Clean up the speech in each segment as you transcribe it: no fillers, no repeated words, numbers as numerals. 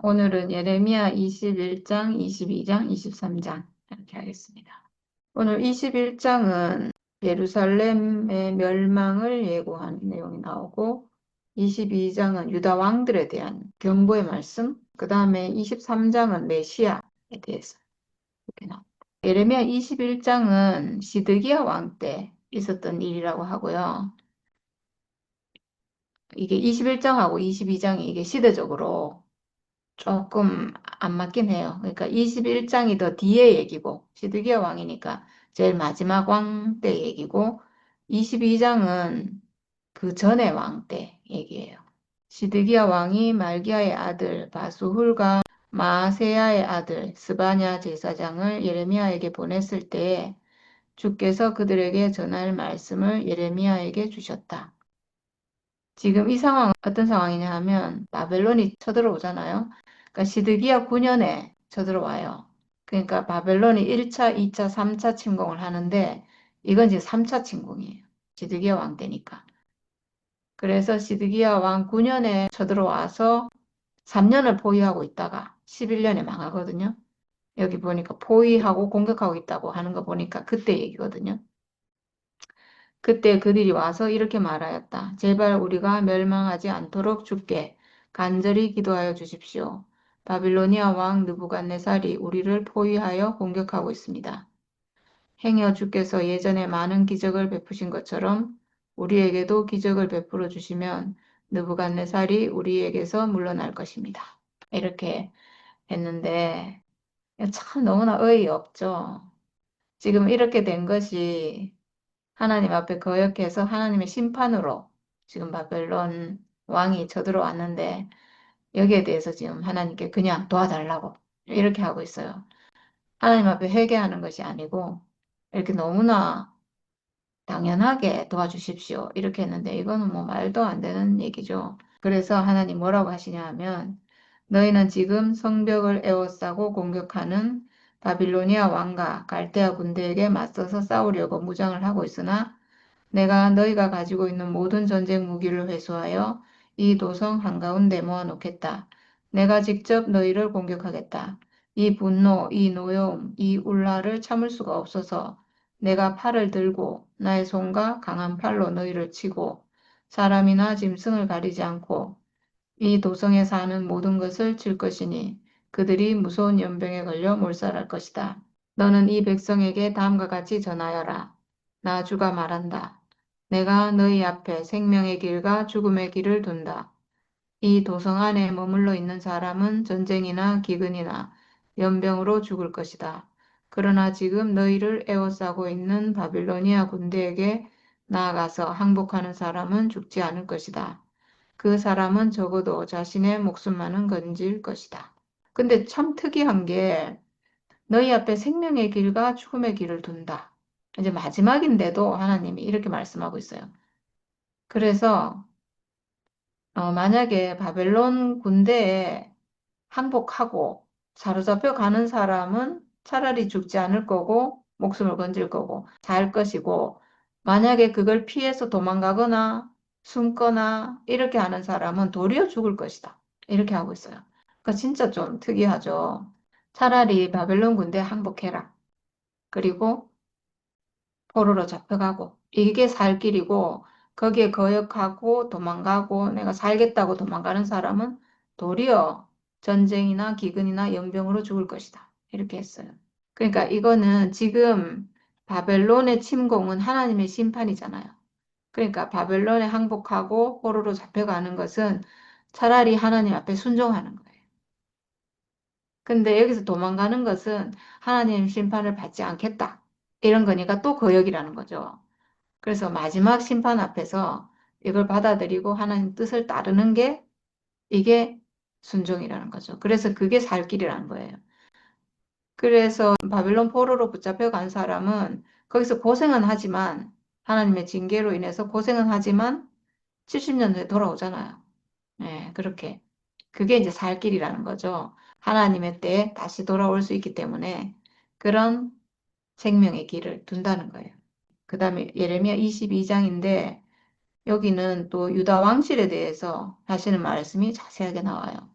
오늘은 예레미야 21장, 22장, 23장 이렇게 하겠습니다. 오늘 21장은 예루살렘의 멸망을 예고하는 내용이 나오고 22장은 유다 왕들에 대한 경고의 말씀, 그 다음에 23장은 메시아에 대해서 이렇게 나옵니다. 예레미야 21장은 시드기야 왕 때 있었던 일이라고 하고요. 이게 21장하고 22장이 이게 시대적으로 조금 안 맞긴 해요. 그러니까 21장이 더 뒤에 얘기고 시드기야 왕이니까 제일 마지막 왕 때 얘기고 22장은 그 전에 왕 때 얘기예요. 시드기야 왕이 말기야의 아들 바수훌과 마세야의 아들 스바냐 제사장을 예레미야에게 보냈을 때 주께서 그들에게 전할 말씀을 예레미야에게 주셨다. 지금 이 상황은 어떤 상황이냐 하면 바벨론이 쳐들어오잖아요. 그러니까 시드기야 9년에 쳐들어와요. 그러니까 바벨론이 1차, 2차, 3차 침공을 하는데 이건 이제 3차 침공이에요. 시드기야 왕 때니까. 그래서 시드기야 왕 9년에 쳐들어와서 3년을 포위하고 있다가 11년에 망하거든요. 여기 보니까 포위하고 공격하고 있다고 하는 거 보니까 그때 얘기거든요. 그때 그들이 와서 이렇게 말하였다. 제발 우리가 멸망하지 않도록 주께 간절히 기도하여 주십시오. 바빌로니아 왕 느부갓네살이 우리를 포위하여 공격하고 있습니다. 행여 주께서 예전에 많은 기적을 베푸신 것처럼 우리에게도 기적을 베풀어 주시면 느부갓네살이 우리에게서 물러날 것입니다. 이렇게 했는데 참 너무나 어이없죠. 지금 이렇게 된 것이 하나님 앞에 거역해서 하나님의 심판으로 지금 바벨론 왕이 쳐들어왔는데 여기에 대해서 지금 하나님께 그냥 도와달라고 이렇게 하고 있어요. 하나님 앞에 회개하는 것이 아니고 이렇게 너무나 당연하게 도와주십시오. 이렇게 했는데 이거는 뭐 말도 안 되는 얘기죠. 그래서 하나님 뭐라고 하시냐 하면 너희는 지금 성벽을 에워싸고 공격하는 바빌로니아 왕과 갈대아 군대에게 맞서서 싸우려고 무장을 하고 있으나 내가 너희가 가지고 있는 모든 전쟁 무기를 회수하여 이 도성 한가운데 모아놓겠다. 내가 직접 너희를 공격하겠다. 이 분노, 이 노여움, 이 울라를 참을 수가 없어서 내가 팔을 들고 나의 손과 강한 팔로 너희를 치고 사람이나 짐승을 가리지 않고 이 도성에 사는 모든 것을 칠 것이니 그들이 무서운 연병에 걸려 몰살할 것이다. 너는 이 백성에게 다음과 같이 전하여라. 나 주가 말한다. 내가 너희 앞에 생명의 길과 죽음의 길을 둔다. 이 도성 안에 머물러 있는 사람은 전쟁이나 기근이나 연병으로 죽을 것이다. 그러나 지금 너희를 에워싸고 있는 바빌로니아 군대에게 나아가서 항복하는 사람은 죽지 않을 것이다. 그 사람은 적어도 자신의 목숨만은 건질 것이다. 근데 참 특이한 게 너희 앞에 생명의 길과 죽음의 길을 둔다. 이제 마지막인데도 하나님이 이렇게 말씀하고 있어요. 그래서 만약에 바벨론 군대에 항복하고 사로잡혀 가는 사람은 차라리 죽지 않을 거고 목숨을 건질 거고 살 것이고 만약에 그걸 피해서 도망가거나 숨거나 이렇게 하는 사람은 도리어 죽을 것이다. 이렇게 하고 있어요. 그러니까 진짜 좀 특이하죠. 차라리 바벨론 군대에 항복해라. 그리고 포로로 잡혀가고 이게 살 길이고 거기에 거역하고 도망가고 내가 살겠다고 도망가는 사람은 도리어 전쟁이나 기근이나 연병으로 죽을 것이다. 이렇게 했어요. 그러니까 이거는 지금 바벨론의 침공은 하나님의 심판이잖아요. 그러니까 바벨론에 항복하고 포로로 잡혀가는 것은 차라리 하나님 앞에 순종하는 거예요. 근데 여기서 도망가는 것은 하나님 심판을 받지 않겠다. 이런 거니까 또 거역이라는 거죠. 그래서 마지막 심판 앞에서 이걸 받아들이고 하나님 뜻을 따르는 게 이게 순종이라는 거죠. 그래서 그게 살 길이라는 거예요. 그래서 바빌론 포로로 붙잡혀 간 사람은 거기서 고생은 하지만 하나님의 징계로 인해서 고생은 하지만 70년 후에 돌아오잖아요. 네, 그렇게. 그게 이제 살 길이라는 거죠. 하나님의 때에 다시 돌아올 수 있기 때문에 그런 생명의 길을 둔다는 거예요. 그 다음에 예레미야 22장인데 여기는 또 유다 왕실에 대해서 하시는 말씀이 자세하게 나와요.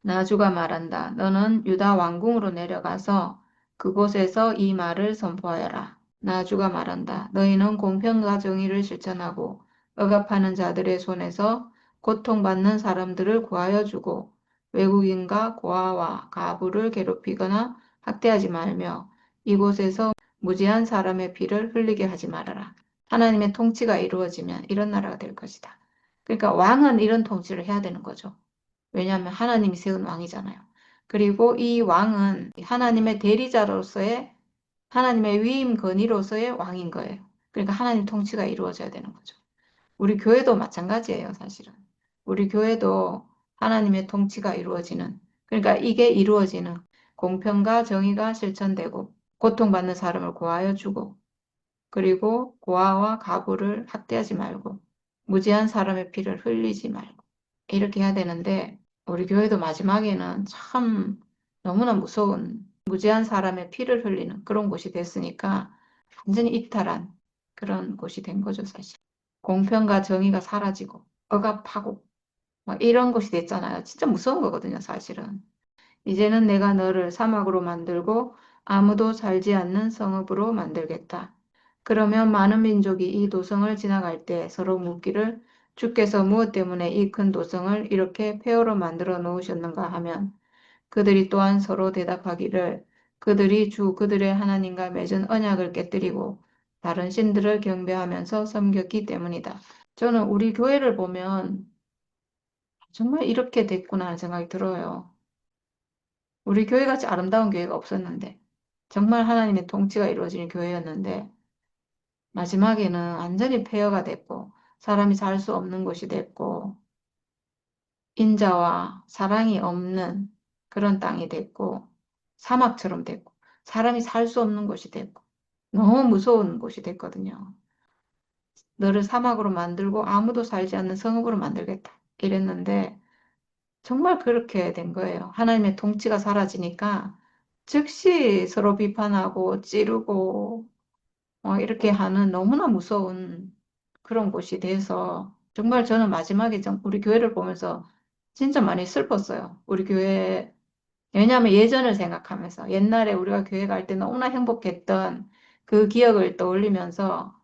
나주가 말한다. 너는 유다 왕궁으로 내려가서 그곳에서 이 말을 선포하여라. 나주가 말한다. 너희는 공평과 정의를 실천하고 억압하는 자들의 손에서 고통받는 사람들을 구하여 주고 외국인과 고아와 가부를 괴롭히거나 학대하지 말며 이곳에서 무지한 사람의 피를 흘리게 하지 말아라. 하나님의 통치가 이루어지면 이런 나라가 될 것이다. 그러니까 왕은 이런 통치를 해야 되는 거죠. 왜냐하면 하나님이 세운 왕이잖아요. 그리고 이 왕은 하나님의 대리자로서의 하나님의 위임 건의로서의 왕인 거예요. 그러니까 하나님 통치가 이루어져야 되는 거죠. 우리 교회도 마찬가지예요, 사실은. 우리 교회도 하나님의 통치가 이루어지는, 그러니까 이게 이루어지는 공평과 정의가 실천되고 고통받는 사람을 구하여 주고 그리고 고아와 가부를 학대하지 말고 무지한 사람의 피를 흘리지 말고 이렇게 해야 되는데 우리 교회도 마지막에는 참 너무나 무서운 무지한 사람의 피를 흘리는 그런 곳이 됐으니까 완전히 이탈한 그런 곳이 된 거죠, 사실. 공평과 정의가 사라지고 억압하고 막 이런 곳이 됐잖아요. 진짜 무서운 거거든요, 사실은. 이제는 내가 너를 사막으로 만들고 아무도 살지 않는 성읍으로 만들겠다. 그러면 많은 민족이 이 도성을 지나갈 때 서로 묻기를 주께서 무엇 때문에 이 큰 도성을 이렇게 폐허로 만들어 놓으셨는가 하면 그들이 또한 서로 대답하기를 그들이 주 그들의 하나님과 맺은 언약을 깨뜨리고 다른 신들을 경배하면서 섬겼기 때문이다. 저는 우리 교회를 보면 정말 이렇게 됐구나 하는 생각이 들어요. 우리 교회같이 아름다운 교회가 없었는데 정말 하나님의 통치가 이루어지는 교회였는데 마지막에는 완전히 폐허가 됐고 사람이 살 수 없는 곳이 됐고 인자와 사랑이 없는 그런 땅이 됐고 사막처럼 됐고 사람이 살 수 없는 곳이 됐고 너무 무서운 곳이 됐거든요. 너를 사막으로 만들고 아무도 살지 않는 성읍으로 만들겠다. 이랬는데 정말 그렇게 된 거예요. 하나님의 통치가 사라지니까 즉시 서로 비판하고 찌르고 이렇게 하는 너무나 무서운 그런 곳이 돼서 정말 저는 마지막에 우리 교회를 보면서 진짜 많이 슬펐어요. 우리 교회 왜냐하면 예전을 생각하면서 옛날에 우리가 교회 갈 때 너무나 행복했던 그 기억을 떠올리면서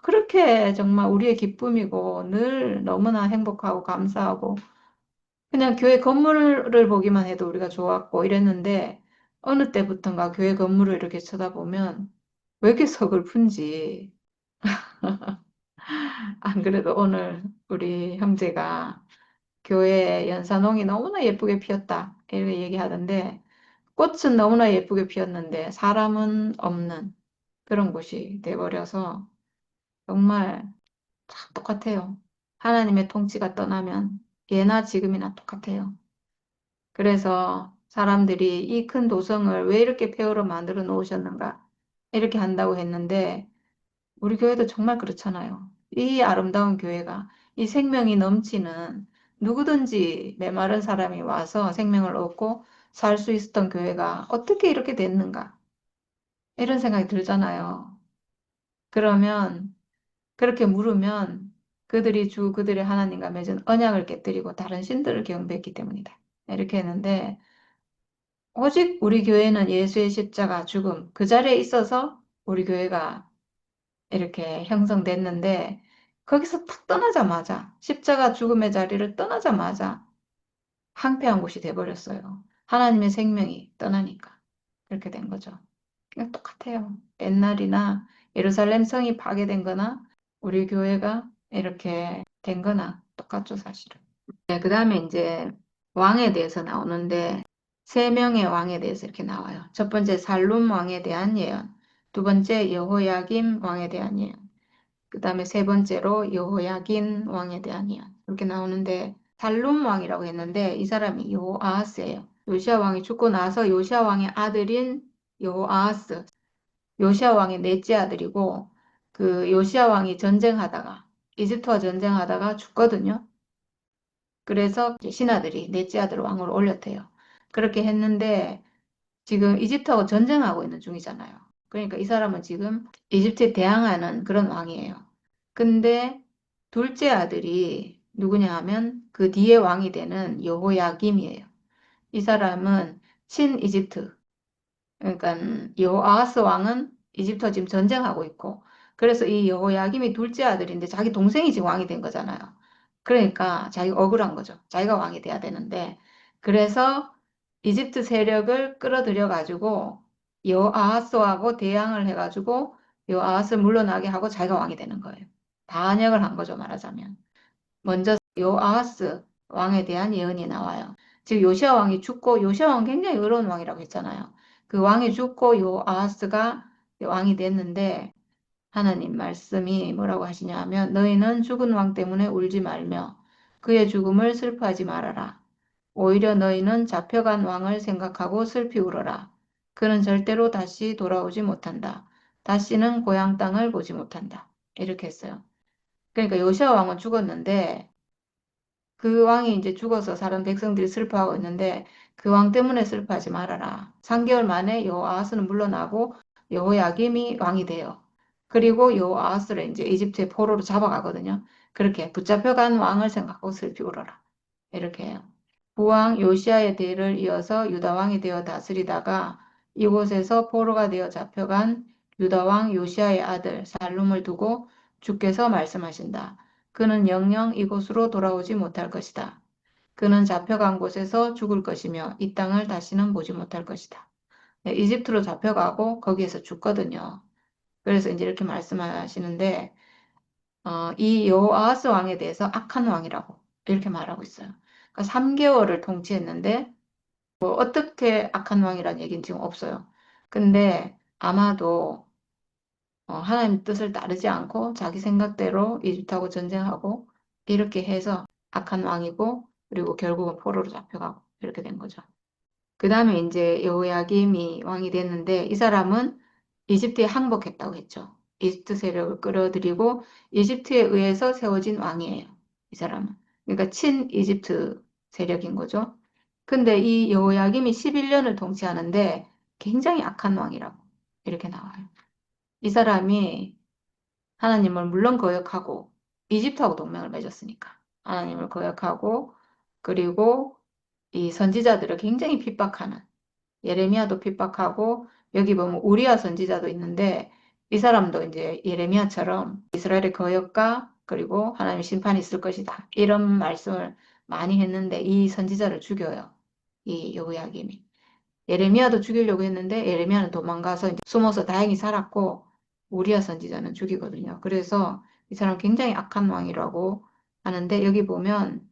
그렇게 정말 우리의 기쁨이고 늘 너무나 행복하고 감사하고 그냥 교회 건물을 보기만 해도 우리가 좋았고 이랬는데 어느 때부턴가 교회 건물을 이렇게 쳐다보면 왜 이렇게 서글픈지 안 그래도 오늘 우리 형제가 교회 연산홍이 너무나 예쁘게 피었다 이렇게 얘기하던데 꽃은 너무나 예쁘게 피었는데 사람은 없는 그런 곳이 돼버려서 정말 다 똑같아요. 하나님의 통치가 떠나면 예나 지금이나 똑같아요. 그래서 사람들이 이 큰 도성을 왜 이렇게 폐허로 만들어 놓으셨는가 이렇게 한다고 했는데 우리 교회도 정말 그렇잖아요. 이 아름다운 교회가 이 생명이 넘치는 누구든지 메마른 사람이 와서 생명을 얻고 살 수 있었던 교회가 어떻게 이렇게 됐는가 이런 생각이 들잖아요. 그러면 그렇게 물으면 그들이 주 그들의 하나님과 맺은 언약을 깨뜨리고 다른 신들을 경배했기 때문이다. 이렇게 했는데 오직 우리 교회는 예수의 십자가 죽음 그 자리에 있어서 우리 교회가 이렇게 형성됐는데 거기서 탁 떠나자마자 십자가 죽음의 자리를 떠나자마자 황폐한 곳이 돼버렸어요. 하나님의 생명이 떠나니까 그렇게 된 거죠. 그냥 똑같아요. 옛날이나 예루살렘 성이 파괴된 거나 우리 교회가 이렇게 된 거나 똑같죠, 사실은. 네, 그 다음에 이제 왕에 대해서 나오는데 세 명의 왕에 대해서 이렇게 나와요. 첫 번째 살룸 왕에 대한 예언, 두 번째 여호야김 왕에 대한 예언, 그 다음에 세 번째로 여호야긴 왕에 대한 예언 이렇게 나오는데 살룸 왕이라고 했는데 이 사람이 여호아하스예요. 요시아 왕이 죽고 나서 요시아 왕의 아들인 여호아하스, 요시아 왕의 넷째 아들이고 그 요시아 왕이 전쟁하다가 이집트와 전쟁하다가 죽거든요. 그래서 신하들이 넷째 아들 왕으로 올렸대요. 그렇게 했는데 지금 이집트하고 전쟁하고 있는 중이잖아요. 그러니까 이 사람은 지금 이집트에 대항하는 그런 왕이에요. 근데 둘째 아들이 누구냐 하면 그 뒤에 왕이 되는 여호야김이에요. 이 사람은 친이집트, 그러니까 여호아하스 왕은 이집트와 지금 전쟁하고 있고, 그래서 이 여호야김이 둘째 아들인데 자기 동생이 지금 왕이 된 거잖아요. 그러니까 자기가 억울한 거죠. 자기가 왕이 돼야 되는데, 그래서 이집트 세력을 끌어들여 가지고 여호아하스하고 대항을 해가지고 여호아하스를 물러나게 하고 자기가 왕이 되는 거예요. 반역을 한 거죠, 말하자면. 먼저 요아하스 왕에 대한 예언이 나와요. 즉 요시아 왕이 죽고, 요시아 왕은 굉장히 의로운 왕이라고 했잖아요. 그 왕이 죽고 요아하스가 왕이 됐는데 하나님 말씀이 뭐라고 하시냐 하면, 너희는 죽은 왕 때문에 울지 말며 그의 죽음을 슬퍼하지 말아라. 오히려 너희는 잡혀간 왕을 생각하고 슬피 울어라. 그는 절대로 다시 돌아오지 못한다. 다시는 고향 땅을 보지 못한다. 이렇게 했어요. 그러니까 요시아 왕은 죽었는데 그 왕이 이제 죽어서 사람 백성들이 슬퍼하고 있는데, 그 왕 때문에 슬퍼하지 말아라. 3개월 만에 여호아하스는 물러나고 여호야김이 왕이 돼요. 그리고 여호아하스를 이제 이집트의 포로로 잡아가거든요. 그렇게 붙잡혀간 왕을 생각하고 슬피 울어라. 이렇게 해요. 부왕 요시아의 대를 이어서 유다 왕이 되어 다스리다가 이곳에서 포로가 되어 잡혀간 유다 왕 요시아의 아들 살룸을 두고 주께서 말씀하신다. 그는 영영 이곳으로 돌아오지 못할 것이다. 그는 잡혀간 곳에서 죽을 것이며 이 땅을 다시는 보지 못할 것이다. 네, 이집트로 잡혀가고 거기에서 죽거든요. 그래서 이제 이렇게 말씀하시는데, 이 여호아하스 왕에 대해서 악한 왕이라고 이렇게 말하고 있어요. 그러니까 3개월을 통치했는데 뭐 어떻게 악한 왕이라는 얘기는 지금 없어요. 근데 아마도 하나님 뜻을 따르지 않고 자기 생각대로 이집트하고 전쟁하고 이렇게 해서 악한 왕이고, 그리고 결국은 포로로 잡혀가고 이렇게 된 거죠. 그 다음에 이제 여호야김이 왕이 됐는데, 이 사람은 이집트에 항복했다고 했죠. 이집트 세력을 끌어들이고 이집트에 의해서 세워진 왕이에요. 이 사람은. 그러니까 친 이집트 세력인 거죠. 근데 이 여호야김이 11년을 통치하는데 굉장히 악한 왕이라고 이렇게 나와요. 이 사람이 하나님을 물론 거역하고, 이집트하고 동맹을 맺었으니까 하나님을 거역하고, 그리고 이 선지자들을 굉장히 핍박하는, 예레미야도 핍박하고, 여기 보면 우리야 선지자도 있는데 이 사람도 이제 예레미야처럼 이스라엘의 거역과 그리고 하나님의 심판이 있을 것이다 이런 말씀을 많이 했는데, 이 선지자를 죽여요. 이 여호야김이. 예레미야도 죽이려고 했는데 예레미야는 도망가서 이제 숨어서 다행히 살았고, 우리야 선지자는 죽이거든요. 그래서 이 사람 굉장히 악한 왕이라고 하는데, 여기 보면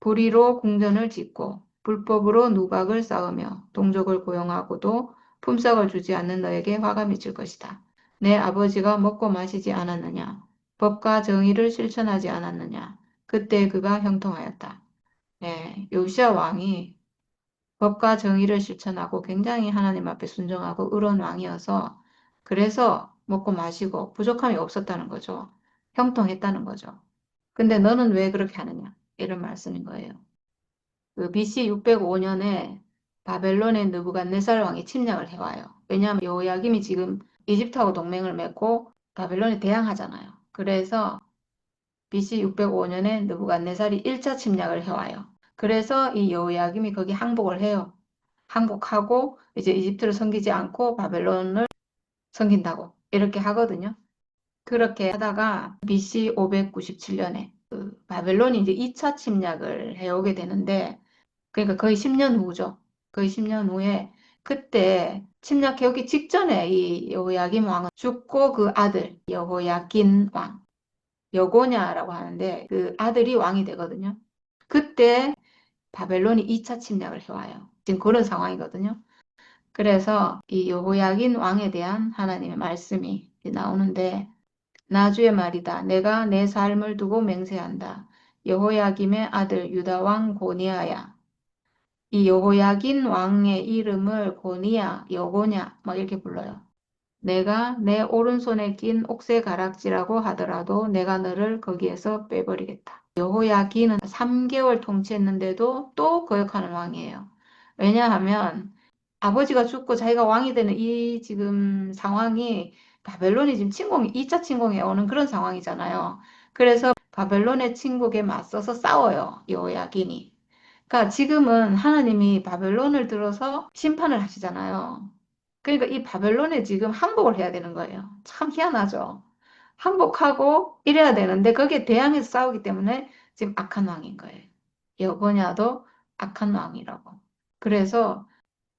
불의로 궁전을 짓고 불법으로 누각을 쌓으며 동족을 고용하고도 품삯을 주지 않는 너에게 화가 미칠 것이다. 내 아버지가 먹고 마시지 않았느냐? 법과 정의를 실천하지 않았느냐? 그때 그가 형통하였다. 네, 요시야 왕이 법과 정의를 실천하고 굉장히 하나님 앞에 순종하고 의로운 왕이어서, 그래서 먹고 마시고 부족함이 없었다는 거죠. 형통했다는 거죠. 근데 너는 왜 그렇게 하느냐? 이런 말씀인 거예요. 그 BC 605년에 바벨론의 느부갓네살 왕이 침략을 해와요. 왜냐하면 여호야김이 지금 이집트하고 동맹을 맺고 바벨론에 대항하잖아요. 그래서 BC 605년에 느부갓네살이 1차 침략을 해와요. 그래서 이 여호야김이 거기 항복을 해요. 항복하고 이제 이집트를 섬기지 않고 바벨론을 섬긴다고 이렇게 하거든요. 그렇게 하다가 BC 597년에 그 바벨론이 이제 2차 침략을 해오게 되는데, 그러니까 거의 10년 후죠. 거의 10년 후에, 그때 침략해오기 직전에 이 여호야김 왕은 죽고 그 아들 여호야긴 왕, 여고냐라고 하는데 그 아들이 왕이 되거든요. 그때 바벨론이 2차 침략을 해와요. 지금 그런 상황이거든요. 그래서 이 여호야긴 왕에 대한 하나님의 말씀이 나오는데, 나주의 말이다. 내가 내 삶을 두고 맹세한다. 여호야김의 아들 유다 왕 고니야야. 이 여호야긴 왕의 이름을 고니야, 여고냐 막 이렇게 불러요. 내가 내 오른손에 낀 옥새 가락지라고 하더라도 내가 너를 거기에서 빼버리겠다. 여호야긴은 3개월 통치했는데도 또 거역하는 왕이에요. 왜냐하면 아버지가 죽고 자기가 왕이 되는 이 지금 상황이, 바벨론이 지금 2차 침공에 오는 그런 상황이잖아요. 그래서 바벨론의 침공에 맞서서 싸워요, 여호야긴이. 그러니까 지금은 하나님이 바벨론을 들어서 심판을 하시잖아요. 그러니까 이 바벨론에 지금 항복을 해야 되는 거예요. 참 희한하죠. 항복하고 이래야 되는데 거기에 대항해서 싸우기 때문에 지금 악한 왕인 거예요. 여보냐도 악한 왕이라고. 그래서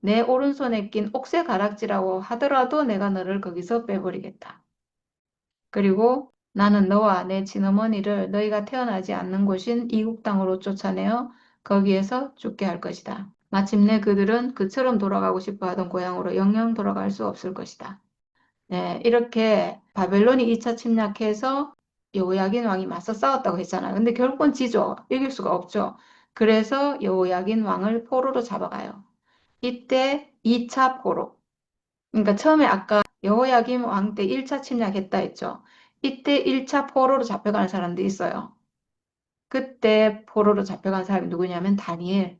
내 오른손에 낀 옥새 가락지라고 하더라도 내가 너를 거기서 빼버리겠다. 그리고 나는 너와 내 친어머니를 너희가 태어나지 않는 곳인 이국 땅으로 쫓아내어 거기에서 죽게 할 것이다. 마침내 그들은 그처럼 돌아가고 싶어 하던 고향으로 영영 돌아갈 수 없을 것이다. 네, 이렇게 바벨론이 2차 침략해서 여호야긴 왕이 맞서 싸웠다고 했잖아요. 근데 결국은 지죠. 이길 수가 없죠. 그래서 여호야긴 왕을 포로로 잡아가요. 이때 2차 포로. 그러니까 처음에 아까 여호야김 왕 때 1차 침략했다 했죠. 이때 1차 포로로 잡혀가는 사람도 있어요. 그때 포로로 잡혀간 사람이 누구냐면 다니엘.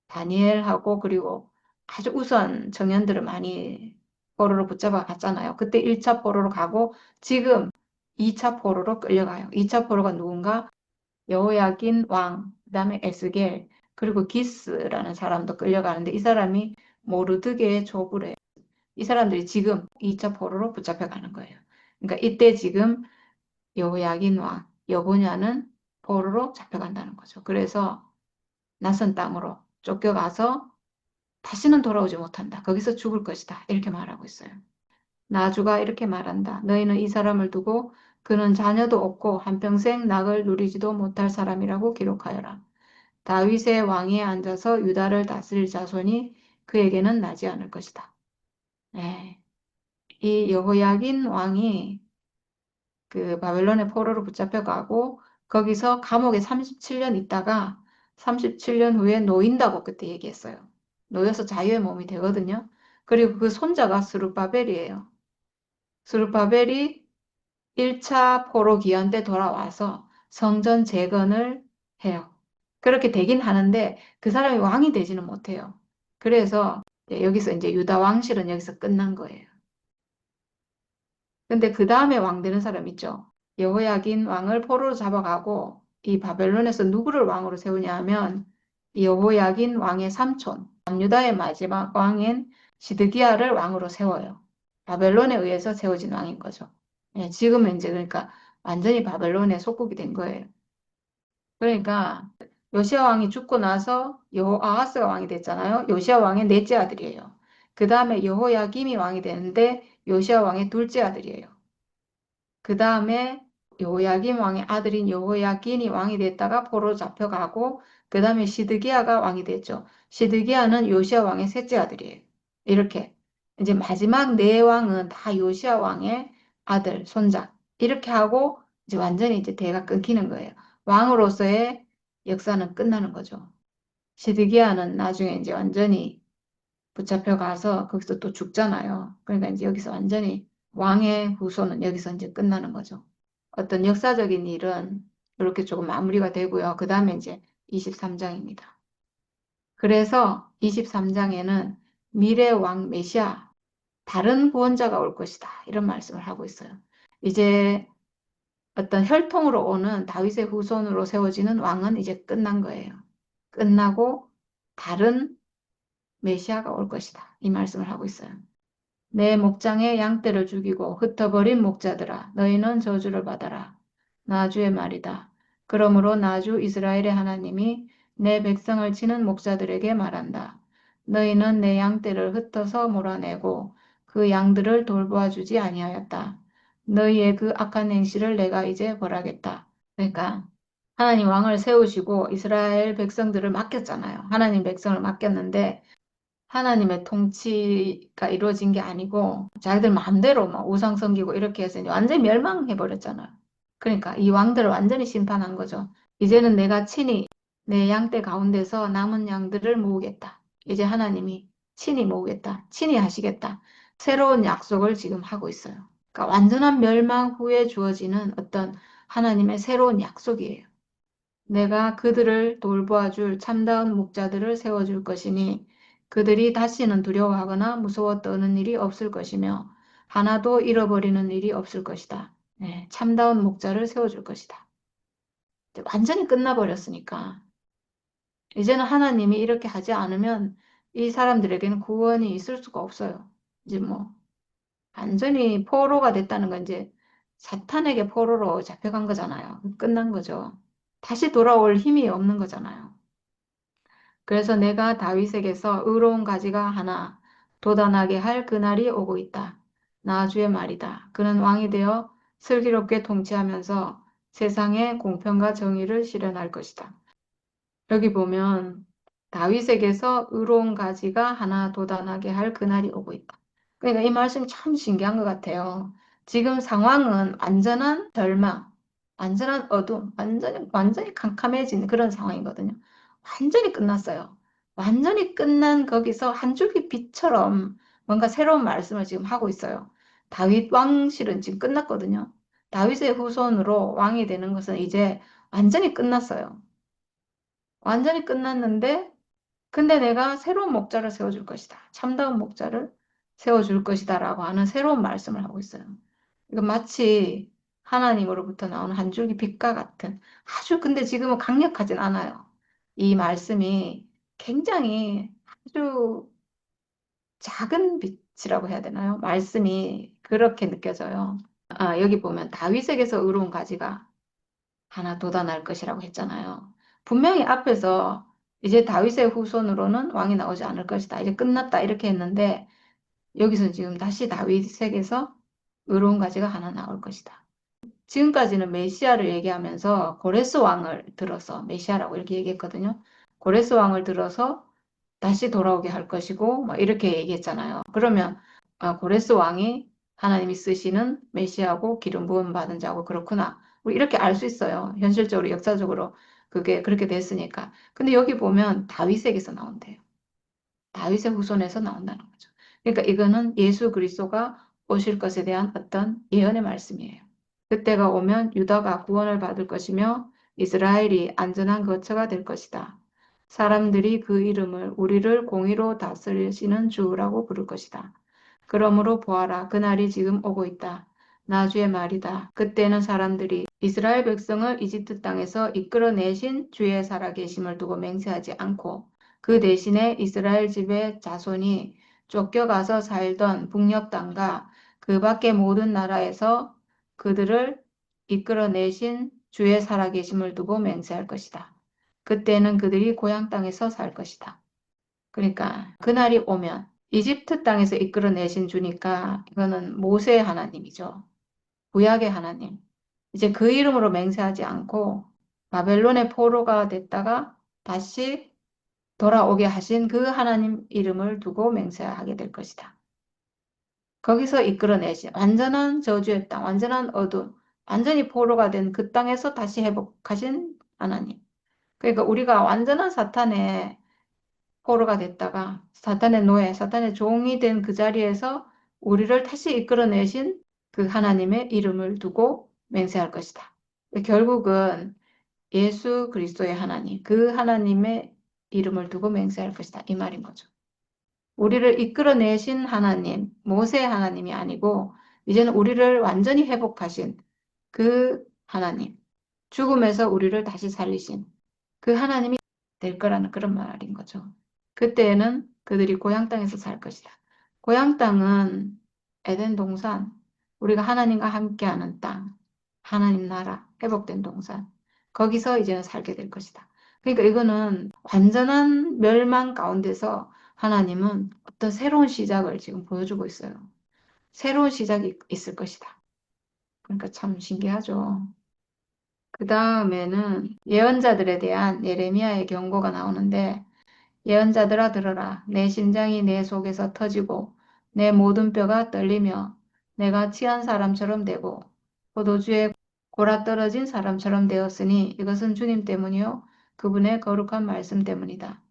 다니엘하고 그리고 아주 우수한 정연들을 많이 포로로 붙잡아 갔잖아요. 그때 1차 포로로 가고 지금 2차 포로로 끌려가요. 2차 포로가 누군가? 여호야긴 왕, 그다음에 에스겔, 그리고 기스라는 사람도 끌려가는데 이 사람이 모르드게의 조부래요. 이 사람들이 지금 2차 포로로 붙잡혀가는 거예요. 그러니까 이때 지금 여호야긴 왕, 여고냐는 포로로 잡혀간다는 거죠. 그래서 낯선 땅으로 쫓겨가서 다시는 돌아오지 못한다. 거기서 죽을 것이다. 이렇게 말하고 있어요. 나주가 이렇게 말한다. 너희는 이 사람을 두고 그는 자녀도 없고 한평생 낙을 누리지도 못할 사람이라고 기록하여라. 다윗의 왕위에 앉아서 유다를 다스릴 자손이 그에게는 나지 않을 것이다. 네. 이 여호야긴 왕이 그 바벨론의 포로로 붙잡혀가고 거기서 감옥에 37년 있다가 37년 후에 놓인다고 그때 얘기했어요. 놓여서 자유의 몸이 되거든요. 그리고 그 손자가 스룹바벨이에요. 스룹바벨이 1차 포로 기한 때 돌아와서 성전 재건을 해요. 그렇게 되긴 하는데 그 사람이 왕이 되지는 못해요. 그래서 여기서 이제 유다 왕실은 여기서 끝난 거예요. 근데 그 다음에 왕 되는 사람 있죠. 여호야긴 왕을 포로로 잡아가고 이 바벨론에서 누구를 왕으로 세우냐 하면 이 여호야긴 왕의 삼촌, 남유다의 마지막 왕인 시드기야를 왕으로 세워요. 바벨론에 의해서 세워진 왕인 거죠. 예, 지금은 이제 그러니까 완전히 바벨론의 속국이 된 거예요. 그러니까 요시아 왕이 죽고 나서 여호아하스가 왕이 됐잖아요. 요시아 왕의 넷째 아들이에요. 그 다음에 여호야김이 왕이 되는데 요시아 왕의 둘째 아들이에요. 그 다음에 여호야김 왕의 아들인 여호야긴이 왕이 됐다가 포로 잡혀가고 그 다음에 시드기야가 왕이 됐죠. 시드기야는 요시아 왕의 셋째 아들이에요. 이렇게 이제 마지막 네 왕은 다 요시아 왕의 아들, 손자 이렇게 하고 이제 완전히 이제 대가 끊기는 거예요. 왕으로서의 역사는 끝나는 거죠. 시드기야는 나중에 이제 완전히 붙잡혀 가서 거기서 또 죽잖아요. 그러니까 이제 여기서 완전히 왕의 후손은 여기서 이제 끝나는 거죠. 어떤 역사적인 일은 이렇게 조금 마무리가 되고요. 그 다음에 이제 23장입니다. 그래서 23장에는 미래 왕 메시아, 다른 구원자가 올 것이다. 이런 말씀을 하고 있어요. 이제 어떤 혈통으로 오는 다윗의 후손으로 세워지는 왕은 이제 끝난 거예요. 끝나고 다른 메시아가 올 것이다. 이 말씀을 하고 있어요. 내 목장의 양떼를 죽이고 흩어버린 목자들아 너희는 저주를 받아라. 나주의 말이다. 그러므로 나주 이스라엘의 하나님이 내 백성을 치는 목자들에게 말한다. 너희는 내 양떼를 흩어서 몰아내고 그 양들을 돌보아 주지 아니하였다. 너희의 그 악한 행실을 내가 이제 벌하겠다. 그러니까 하나님 왕을 세우시고 이스라엘 백성들을 맡겼잖아요. 하나님 백성을 맡겼는데 하나님의 통치가 이루어진 게 아니고 자기들 마음대로 막 우상 섬기고 이렇게 해서 이제 완전히 멸망해 버렸잖아요. 그러니까 이 왕들을 완전히 심판한 거죠. 이제는 내가 친히 내 양떼 가운데서 남은 양들을 모으겠다. 이제 하나님이 친히 모으겠다. 친히 하시겠다. 새로운 약속을 지금 하고 있어요. 그러니까 완전한 멸망 후에 주어지는 어떤 하나님의 새로운 약속이에요. 내가 그들을 돌보아 줄 참다운 목자들을 세워줄 것이니 그들이 다시는 두려워하거나 무서워 떠는 일이 없을 것이며 하나도 잃어버리는 일이 없을 것이다. 네, 참다운 목자를 세워줄 것이다. 이제 완전히 끝나버렸으니까. 이제는 하나님이 이렇게 하지 않으면 이 사람들에게는 구원이 있을 수가 없어요. 이제 뭐 완전히 포로가 됐다는 건 이제 사탄에게 포로로 잡혀간 거잖아요. 끝난 거죠. 다시 돌아올 힘이 없는 거잖아요. 그래서 내가 다윗에게서 의로운 가지가 하나 돋아나게 할 그날이 오고 있다. 나 주의 말이다. 그는 왕이 되어 슬기롭게 통치하면서 세상에 공평과 정의를 실현할 것이다. 여기 보면 다윗에게서 의로운 가지가 하나 돋아나게 할 그날이 오고 있다. 그러니까 이 말씀이 참 신기한 것 같아요. 지금 상황은 완전한 절망, 완전한 어둠, 완전히 캄캄해진 그런 상황이거든요. 완전히 끝났어요. 완전히 끝난 거기서 한 줄기 빛처럼 뭔가 새로운 말씀을 지금 하고 있어요. 다윗 왕실은 지금 끝났거든요. 다윗의 후손으로 왕이 되는 것은 이제 완전히 끝났어요. 완전히 끝났는데, 근데 내가 새로운 목자를 세워줄 것이다. 참다운 목자를 세워줄 것이다. 라고 하는 새로운 말씀을 하고 있어요. 이거 마치 하나님으로부터 나오는 한 줄기 빛과 같은 아주 근데 지금은 강력하진 않아요. 이 말씀이 굉장히 아주 작은 빛이라고 해야 되나요? 말씀이 그렇게 느껴져요. 여기 보면 다윗에게서 의로운 가지가 하나 돋아날 것이라고 했잖아요. 분명히 앞에서 이제 다윗의 후손으로는 왕이 나오지 않을 것이다. 이제 끝났다. 이렇게 했는데 여기서 지금 다시 다윗에게서 의로운 가지가 하나 나올 것이다. 지금까지는 메시아를 얘기하면서 고레스 왕을 들어서 메시아라고 이렇게 얘기했거든요. 고레스 왕을 들어서 다시 돌아오게 할 것이고 뭐 이렇게 얘기했잖아요. 그러면 고레스 왕이 하나님이 쓰시는 메시아고 기름 부음 받은 자고 그렇구나. 우리 이렇게 알 수 있어요. 현실적으로 역사적으로 그게 그렇게 됐으니까. 근데 여기 보면 다윗에게서 나온대요. 다윗의 후손에서 나온다는 거죠. 그러니까 이거는 예수 그리스도가 오실 것에 대한 어떤 예언의 말씀이에요. 그때가 오면 유다가 구원을 받을 것이며 이스라엘이 안전한 거처가 될 것이다. 사람들이 그 이름을 우리를 공의로 다스리시는 주라고 부를 것이다. 그러므로 보아라, 그날이 지금 오고 있다. 나주의 말이다. 그때는 사람들이 이스라엘 백성을 이집트 땅에서 이끌어내신 주의 살아계심을 두고 맹세하지 않고 그 대신에 이스라엘 집의 자손이 쫓겨가서 살던 북녘 땅과 그 밖의 모든 나라에서 그들을 이끌어내신 주의 살아계심을 두고 맹세할 것이다. 그때는 그들이 고향 땅에서 살 것이다. 그러니까 그날이 오면 이집트 땅에서 이끌어내신 주니까 이거는 모세의 하나님이죠. 구약의 하나님. 이제 그 이름으로 맹세하지 않고 바벨론의 포로가 됐다가 다시 돌아오게 하신 그 하나님 이름을 두고 맹세하게 될 것이다. 거기서 이끌어내신 완전한 저주의 땅, 완전한 어둠, 완전히 포로가 된 그 땅에서 다시 회복하신 하나님. 그러니까 우리가 완전한 사탄의 포로가 됐다가 사탄의 노예, 사탄의 종이 된 그 자리에서 우리를 다시 이끌어내신 그 하나님의 이름을 두고 맹세할 것이다. 결국은 예수 그리스도의 하나님, 그 하나님의 이름을 두고 맹세할 것이다. 이 말인 거죠. 우리를 이끌어내신 하나님, 모세의 하나님이 아니고 이제는 우리를 완전히 회복하신 그 하나님, 죽음에서 우리를 다시 살리신 그 하나님이 될 거라는 그런 말인 거죠. 그때에는 그들이 고향 땅에서 살 것이다. 고향 땅은 에덴 동산, 우리가 하나님과 함께하는 땅, 하나님 나라, 회복된 동산. 거기서 이제는 살게 될 것이다. 그러니까 이거는 완전한 멸망 가운데서 하나님은 어떤 새로운 시작을 지금 보여주고 있어요. 새로운 시작이 있을 것이다. 그러니까 참 신기하죠. 그 다음에는 예언자들에 대한 예레미야의 경고가 나오는데 예언자들아 들어라. 내 심장이 내 속에서 터지고 내 모든 뼈가 떨리며 내가 취한 사람처럼 되고 포도주에 골아떨어진 사람처럼 되었으니 이것은 주님 때문이요 그분의 거룩한 말씀 때문이다.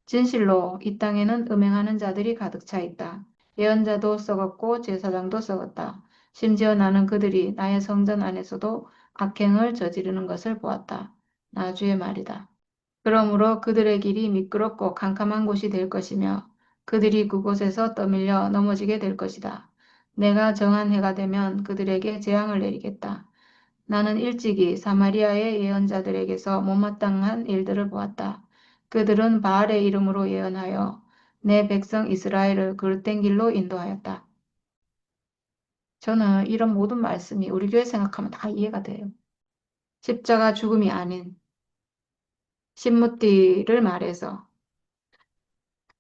진실로 이 땅에는 음행하는 자들이 가득 차 있다. 예언자도 썩었고 제사장도 썩었다. 심지어 나는 그들이 나의 성전 안에서도 악행을 저지르는 것을 보았다. 나 주의 말이다. 그러므로 그들의 길이 미끄럽고 캄캄한 곳이 될 것이며 그들이 그곳에서 떠밀려 넘어지게 될 것이다. 내가 정한 해가 되면 그들에게 재앙을 내리겠다. 나는 일찍이 사마리아의 예언자들에게서 못마땅한 일들을 보았다. 그들은 바알의 이름으로 예언하여 내 백성 이스라엘을 그릇된 길로 인도하였다. 저는 이런 모든 말씀이 우리 교회 생각하면 다 이해가 돼요. 십자가 죽음이 아닌 신무띠를 말해서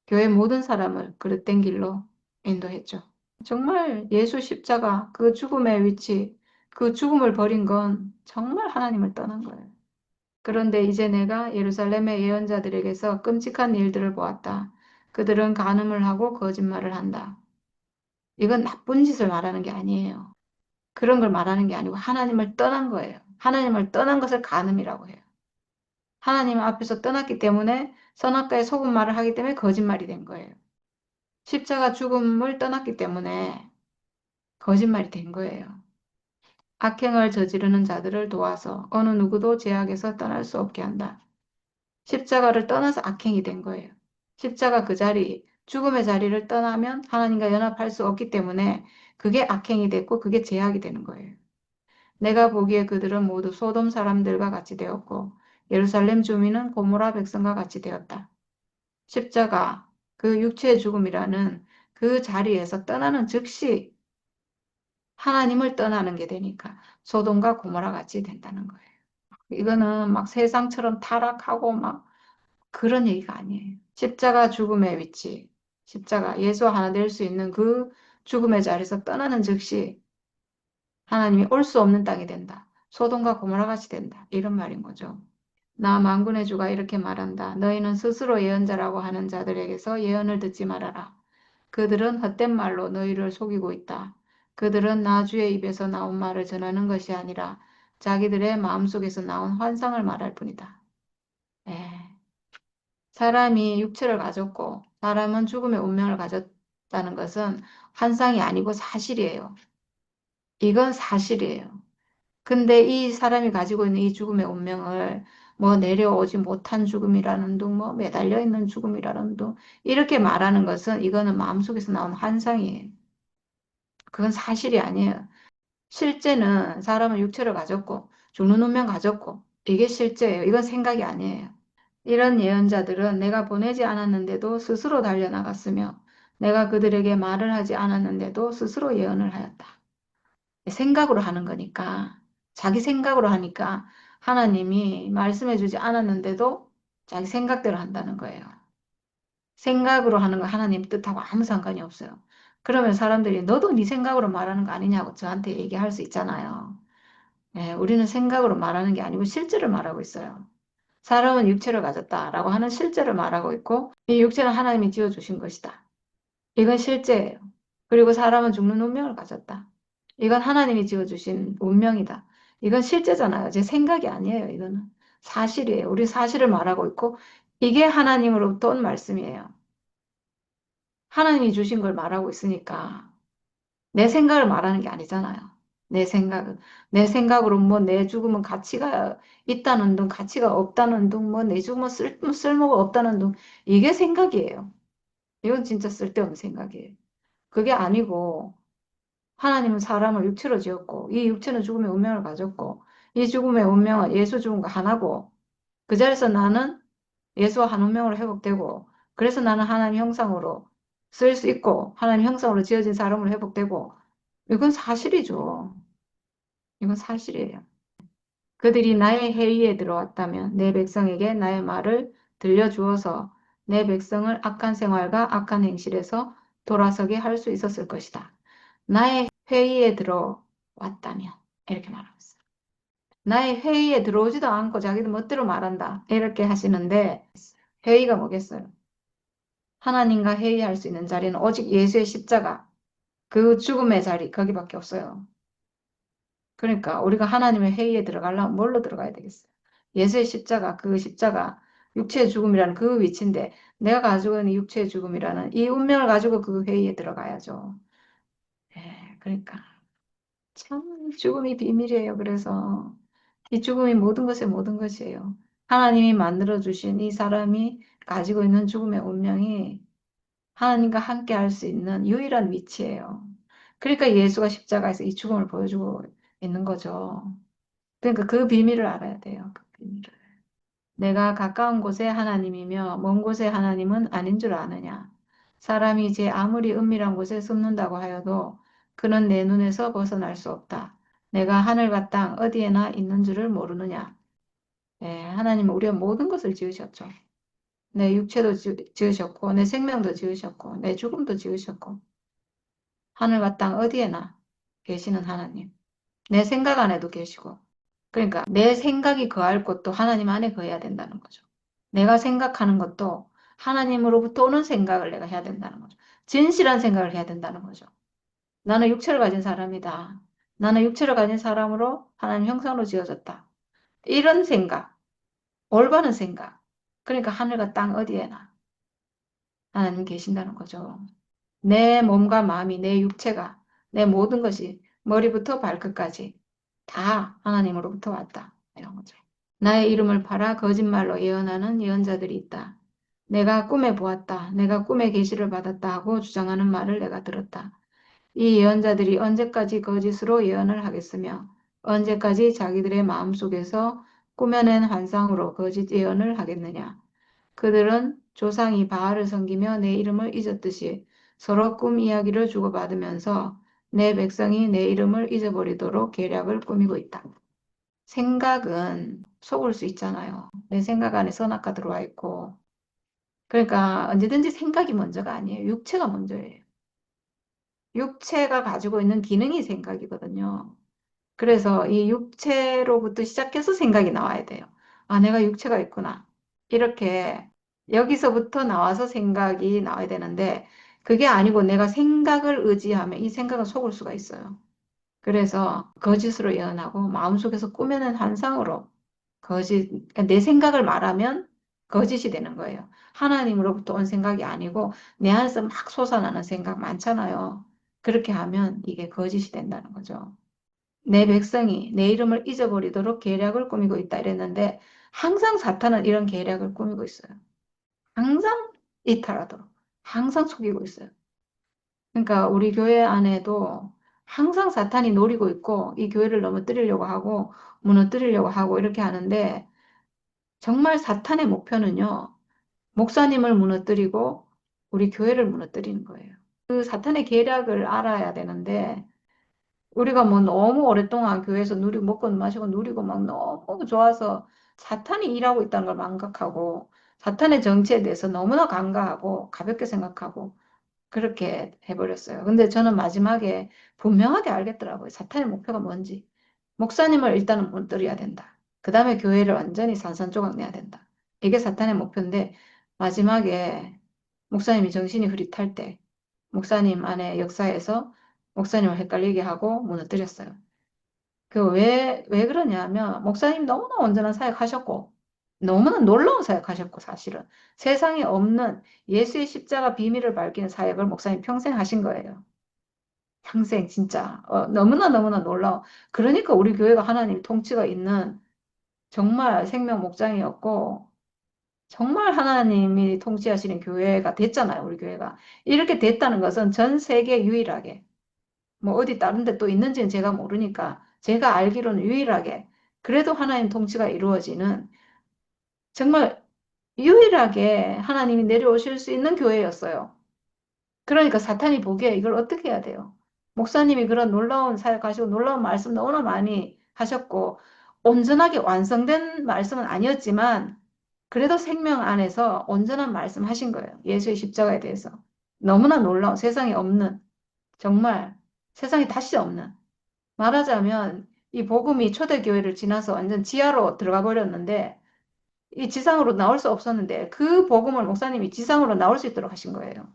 교회 모든 사람을 그릇된 길로 인도했죠. 정말 예수 십자가 그 죽음의 위치, 그 죽음을 버린 건 정말 하나님을 떠난 거예요. 그런데 이제 내가 예루살렘의 예언자들에게서 끔찍한 일들을 보았다. 그들은 간음을 하고 거짓말을 한다. 이건 나쁜 짓을 말하는 게 아니에요. 그런 걸 말하는 게 아니고 하나님을 떠난 거예요. 하나님을 떠난 것을 간음이라고 해요. 하나님 앞에서 떠났기 때문에 선악과의 속은 말을 하기 때문에 거짓말이 된 거예요. 십자가 죽음을 떠났기 때문에 거짓말이 된 거예요. 악행을 저지르는 자들을 도와서 어느 누구도 죄악에서 떠날 수 없게 한다. 십자가를 떠나서 악행이 된 거예요. 십자가 그 자리, 죽음의 자리를 떠나면 하나님과 연합할 수 없기 때문에 그게 악행이 됐고 그게 죄악이 되는 거예요. 내가 보기에 그들은 모두 소돔 사람들과 같이 되었고 예루살렘 주민은 고모라 백성과 같이 되었다. 십자가, 그 육체의 죽음이라는 그 자리에서 떠나는 즉시 하나님을 떠나는 게 되니까 소돔과 고모라 같이 된다는 거예요. 이거는 막 세상처럼 타락하고 막 그런 얘기가 아니에요. 십자가 죽음의 위치, 십자가 예수 하나 될 수 있는 그 죽음의 자리에서 떠나는 즉시 하나님이 올 수 없는 땅이 된다. 소돔과 고모라 같이 된다. 이런 말인 거죠. 나 만군의 주가 이렇게 말한다. 너희는 스스로 예언자라고 하는 자들에게서 예언을 듣지 말아라. 그들은 헛된 말로 너희를 속이고 있다. 그들은 나 주의 입에서 나온 말을 전하는 것이 아니라 자기들의 마음속에서 나온 환상을 말할 뿐이다. 에. 사람이 육체를 가졌고 사람은 죽음의 운명을 가졌다는 것은 환상이 아니고 사실이에요. 이건 사실이에요. 근데 이 사람이 가지고 있는 이 죽음의 운명을 뭐 내려오지 못한 죽음이라는 둥, 뭐 매달려 있는 죽음이라는 둥, 이렇게 말하는 것은 이거는 마음속에서 나온 환상이에요. 그건 사실이 아니에요. 실제는 사람은 육체를 가졌고 죽는 운명 가졌고 이게 실제예요. 이건 생각이 아니에요. 이런 예언자들은 내가 보내지 않았는데도 스스로 달려나갔으며 내가 그들에게 말을 하지 않았는데도 스스로 예언을 하였다. 생각으로 하는 거니까 자기 생각으로 하니까 하나님이 말씀해 주지 않았는데도 자기 생각대로 한다는 거예요. 생각으로 하는 거 하나님 뜻하고 아무 상관이 없어요. 그러면 사람들이 너도 네 생각으로 말하는 거 아니냐고 저한테 얘기할 수 있잖아요. 예, 우리는 생각으로 말하는 게 아니고 실제를 말하고 있어요. 사람은 육체를 가졌다라고 하는 실제를 말하고 있고 이 육체는 하나님이 지어주신 것이다. 이건 실제예요. 그리고 사람은 죽는 운명을 가졌다. 이건 하나님이 지어주신 운명이다. 이건 실제잖아요. 제 생각이 아니에요. 이거는 사실이에요. 우리 사실을 말하고 있고 이게 하나님으로부터 온 말씀이에요. 하나님이 주신 걸 말하고 있으니까 내 생각을 말하는 게 아니잖아요. 내 생각은. 내 생각으로 뭐 내 죽음은 가치가 있다는 둥, 가치가 없다는 둥, 뭐 내 죽음은 쓸모가 없다는 둥. 이게 생각이에요. 이건 진짜 쓸데없는 생각이에요. 그게 아니고 하나님은 사람을 육체로 지었고 이 육체는 죽음의 운명을 가졌고 이 죽음의 운명은 예수 죽음과 하나고 그 자리에서 나는 예수와 한 운명으로 회복되고 그래서 나는 하나님 형상으로 쓸 수 있고 하나님 형상으로 지어진 사람으로 회복되고 이건 사실이죠. 이건 사실이에요. 그들이 나의 회의에 들어왔다면 내 백성에게 나의 말을 들려주어서 내 백성을 악한 생활과 악한 행실에서 돌아서게 할 수 있었을 것이다. 나의 회의에 들어왔다면 이렇게 말하고 있어요. 나의 회의에 들어오지도 않고 자기도 멋대로 말한다. 이렇게 하시는데 회의가 뭐겠어요? 하나님과 회의할 수 있는 자리는 오직 예수의 십자가, 그 죽음의 자리 거기밖에 없어요. 그러니까 우리가 하나님의 회의에 들어가려면 뭘로 들어가야 되겠어요? 예수의 십자가, 그 십자가, 육체의 죽음이라는 그 위치인데 내가 가지고 있는 육체의 죽음이라는 이 운명을 가지고 그 회의에 들어가야죠. 예, 그러니까 참 죽음이 비밀이에요. 그래서 이 죽음이 모든 것의 모든 것이에요. 하나님이 만들어주신 이 사람이 가지고 있는 죽음의 운명이 하나님과 함께 할 수 있는 유일한 위치예요. 그러니까 예수가 십자가에서 이 죽음을 보여주고 있는 거죠. 그러니까 그 비밀을 알아야 돼요. 그 비밀을. 내가 가까운 곳에 하나님이며 먼 곳에 하나님은 아닌 줄 아느냐? 사람이 제 아무리 은밀한 곳에 숨는다고 하여도 그는 내 눈에서 벗어날 수 없다. 내가 하늘과 땅 어디에나 있는 줄을 모르느냐? 네, 하나님은 우리의 모든 것을 지으셨죠. 내 육체도 지으셨고, 내 생명도 지으셨고, 내 죽음도 지으셨고, 하늘과 땅 어디에나 계시는 하나님. 내 생각 안에도 계시고. 그러니까 내 생각이 거할 곳도 하나님 안에 거해야 된다는 거죠. 내가 생각하는 것도 하나님으로부터 오는 생각을 내가 해야 된다는 거죠. 진실한 생각을 해야 된다는 거죠. 나는 육체를 가진 사람이다. 나는 육체를 가진 사람으로 하나님 형상으로 지어졌다. 이런 생각, 올바른 생각. 그러니까 하늘과 땅 어디에나 하나님 계신다는 거죠. 내 몸과 마음이, 내 육체가, 내 모든 것이 머리부터 발끝까지 다 하나님으로부터 왔다. 이런 거죠. 나의 이름을 팔아 거짓말로 예언하는 예언자들이 있다. 내가 꿈에 보았다. 내가 꿈의 계시를 받았다 하고 주장하는 말을 내가 들었다. 이 예언자들이 언제까지 거짓으로 예언을 하겠으며 언제까지 자기들의 마음속에서 꾸며낸 환상으로 거짓 예언을 하겠느냐. 그들은 조상이 바알을 섬기며 내 이름을 잊었듯이 서로 꿈 이야기를 주고받으면서 내 백성이 내 이름을 잊어버리도록 계략을 꾸미고 있다. 생각은 속을 수 있잖아요. 내 생각 안에 선악과 들어와 있고. 그러니까 언제든지 생각이 먼저가 아니에요. 육체가 먼저예요. 육체가 가지고 있는 기능이 생각이거든요. 그래서 이 육체로부터 시작해서 생각이 나와야 돼요. 아, 내가 육체가 있구나. 이렇게 여기서부터 나와서 생각이 나와야 되는데 그게 아니고 내가 생각을 의지하면 이 생각은 속을 수가 있어요. 그래서 거짓으로 예언하고 마음속에서 꾸며낸 환상으로 그러니까 내 생각을 말하면 거짓이 되는 거예요. 하나님으로부터 온 생각이 아니고 내 안에서 막 솟아나는 생각 많잖아요. 그렇게 하면 이게 거짓이 된다는 거죠. 내 백성이 내 이름을 잊어버리도록 계략을 꾸미고 있다 이랬는데 항상 사탄은 이런 계략을 꾸미고 있어요. 항상 이탈하도록. 항상 속이고 있어요. 그러니까 우리 교회 안에도 항상 사탄이 노리고 있고 이 교회를 넘어뜨리려고 하고 무너뜨리려고 하고 이렇게 하는데 정말 사탄의 목표는요. 목사님을 무너뜨리고 우리 교회를 무너뜨리는 거예요. 그 사탄의 계략을 알아야 되는데 우리가 뭐 너무 오랫동안 교회에서 누리고 먹고 마시고 누리고 막 너무 좋아서 사탄이 일하고 있다는 걸 망각하고 사탄의 정치에 대해서 너무나 간과하고 가볍게 생각하고 그렇게 해버렸어요. 근데 저는 마지막에 분명하게 알겠더라고요. 사탄의 목표가 뭔지. 목사님을 일단은 무너뜨려야 된다. 그 다음에 교회를 완전히 산산조각 내야 된다. 이게 사탄의 목표인데 마지막에 목사님이 정신이 흐릿할 때 목사님 안에 역사에서 목사님을 헷갈리게 하고 무너뜨렸어요. 왜 그러냐면 목사님 너무나 온전한 사역하셨고 너무나 놀라운 사역하셨고 사실은 세상에 없는 예수의 십자가 비밀을 밝히는 사역을 목사님 평생 하신 거예요. 평생 진짜 너무나 너무나 놀라워. 그러니까 우리 교회가 하나님 통치가 있는 정말 생명 목장이었고 정말 하나님이 통치하시는 교회가 됐잖아요. 우리 교회가 이렇게 됐다는 것은 전 세계 유일하게 뭐 어디 다른 데 또 있는지는 제가 모르니까 제가 알기로는 유일하게 그래도 하나님 통치가 이루어지는 정말 유일하게 하나님이 내려오실 수 있는 교회였어요. 그러니까 사탄이 보기에 이걸 어떻게 해야 돼요? 목사님이 그런 놀라운 사역하시고 놀라운 말씀 너무나 많이 하셨고 온전하게 완성된 말씀은 아니었지만 그래도 생명 안에서 온전한 말씀 하신 거예요. 예수의 십자가에 대해서. 너무나 놀라운 세상에 없는 정말 세상에 다시 없는 말하자면 이 복음이 초대교회를 지나서 완전 지하로 들어가 버렸는데 이 지상으로 나올 수 없었는데 그 복음을 목사님이 지상으로 나올 수 있도록 하신 거예요.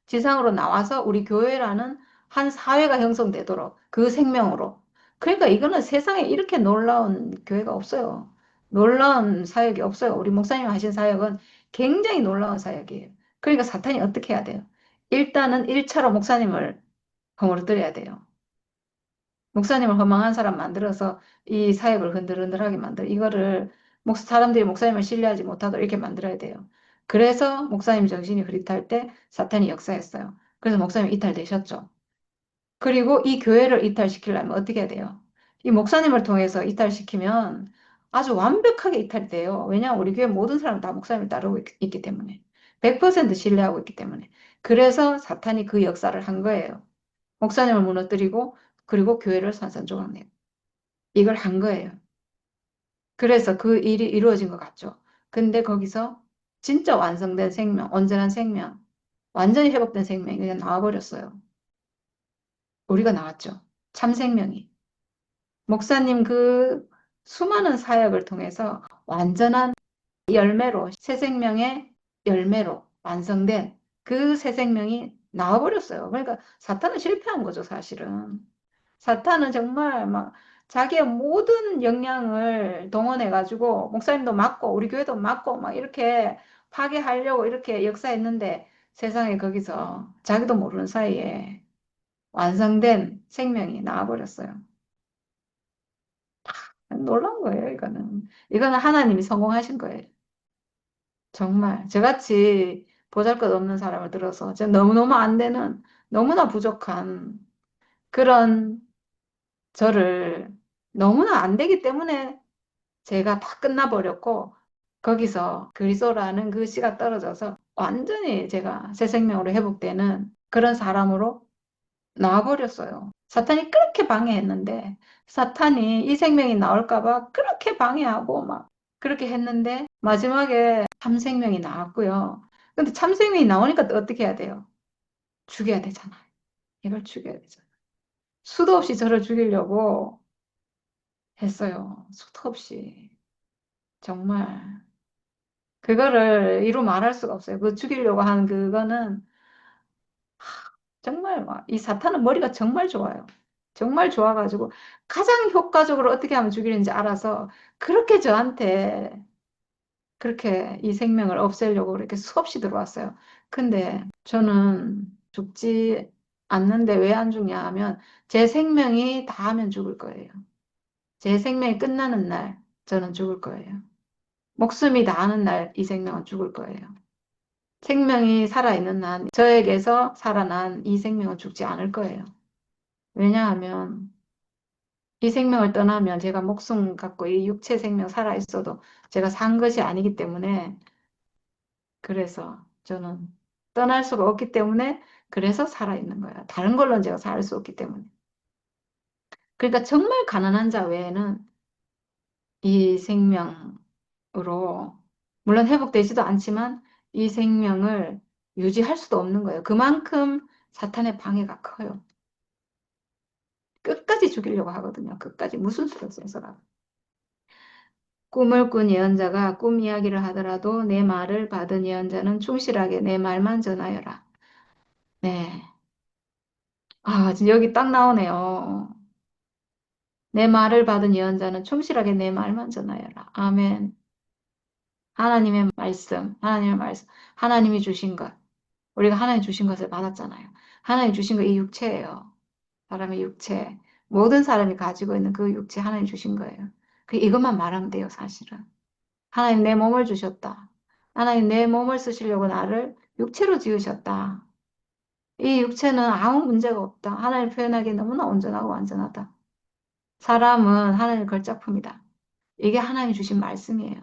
지상으로 나와서 우리 교회라는 한 사회가 형성되도록 그 생명으로. 그러니까 이거는 세상에 이렇게 놀라운 교회가 없어요. 놀라운 사역이 없어요. 우리 목사님 하신 사역은 굉장히 놀라운 사역이에요. 그러니까 사탄이 어떻게 해야 돼요? 일단은 1차로 목사님을 허물어뜨려야 돼요. 목사님을 허망한 사람 만들어서 이 사역을 흔들흔들하게 만들어. 이거를 사람들이 목사님을 신뢰하지 못하도록 이렇게 만들어야 돼요. 그래서 목사님 정신이 흐릿할 때 사탄이 역사했어요. 그래서 목사님 이탈되셨죠. 그리고 이 교회를 이탈시키려면 어떻게 해야 돼요? 이 목사님을 통해서 이탈시키면 아주 완벽하게 이탈이 돼요. 왜냐하면 우리 교회 모든 사람이 다 목사님을 따르고 있기 때문에. 100% 신뢰하고 있기 때문에. 그래서 사탄이 그 역사를 한 거예요. 목사님을 무너뜨리고 그리고 교회를 산산조각내고 이걸 한 거예요. 그래서 그 일이 이루어진 것 같죠. 근데 거기서 진짜 완성된 생명, 온전한 생명, 완전히 회복된 생명이 그냥 나와버렸어요. 우리가 나왔죠. 참 생명이. 목사님 그 수많은 사역을 통해서 완전한 열매로, 새 생명의 열매로 완성된 그 새 생명이 나와버렸어요. 그러니까 사탄은 실패한 거죠, 사실은. 사탄은 정말 막 자기의 모든 역량을 동원해가지고 목사님도 맞고 우리 교회도 맞고 막 이렇게 파괴하려고 이렇게 역사했는데 세상에 거기서 자기도 모르는 사이에 완성된 생명이 나와버렸어요. 놀라운 거예요, 이거는. 이거는 하나님이 성공하신 거예요. 정말. 저같이 보잘것없는 사람을 들어서 저 너무너무 안 되는, 너무나 부족한 그런 저를 너무나 안 되기 때문에 제가 다 끝나버렸고 거기서 그리스도라는 그 씨가 떨어져서 완전히 제가 새 생명으로 회복되는 그런 사람으로 나와버렸어요. 사탄이 그렇게 방해했는데 사탄이 이 생명이 나올까 봐 그렇게 방해하고 막 그렇게 했는데 마지막에 참 생명이 나왔고요. 근데 참 생명이 나오니까 또 어떻게 해야 돼요? 죽여야 되잖아요. 이걸 죽여야 되잖아요. 수도 없이 저를 죽이려고 했어요. 수도 없이. 정말. 그거를 이루 말할 수가 없어요. 그 죽이려고 하는 그거는 정말 막 이 사탄은 머리가 정말 좋아요. 정말 좋아가지고 가장 효과적으로 어떻게 하면 죽이는지 알아서 그렇게 저한테 그렇게 이 생명을 없애려고 그렇게 수없이 들어왔어요. 근데 저는 죽지 않는데 왜 안 죽냐 하면 제 생명이 다하면 죽을 거예요. 제 생명이 끝나는 날 저는 죽을 거예요. 목숨이 다하는 날 이 생명은 죽을 거예요. 생명이 살아있는 한 저에게서 살아난 이 생명은 죽지 않을 거예요. 왜냐하면 이 생명을 떠나면 제가 목숨 갖고 이 육체 생명 살아있어도 제가 산 것이 아니기 때문에 그래서 저는 떠날 수가 없기 때문에 그래서 살아있는 거예요. 다른 걸로는 제가 살 수 없기 때문에. 그러니까 정말 가난한 자 외에는 이 생명으로 물론 회복되지도 않지만 이 생명을 유지할 수도 없는 거예요. 그만큼 사탄의 방해가 커요. 끝까지 죽이려고 하거든요. 끝까지 무슨 수를 써서라도. 꿈을 꾼 예언자가 꿈 이야기를 하더라도 내 말을 받은 예언자는 충실하게 내 말만 전하여라. 네. 아, 지금 여기 딱 나오네요. 내 말을 받은 예언자는 충실하게 내 말만 전하여라. 아멘. 하나님의 말씀, 하나님의 말씀, 하나님이 주신 것. 우리가 하나님 주신 것을 받았잖아요. 하나님 주신 거 이 육체예요. 사람의 육체. 모든 사람이 가지고 있는 그 육체 하나님 주신 거예요. 그 이것만 말하면 돼요, 사실은. 하나님 내 몸을 주셨다. 하나님 내 몸을 쓰시려고 나를 육체로 지으셨다. 이 육체는 아무 문제가 없다. 하나님 표현하기에 너무나 온전하고 완전하다. 사람은 하나님의 걸작품이다. 이게 하나님 주신 말씀이에요.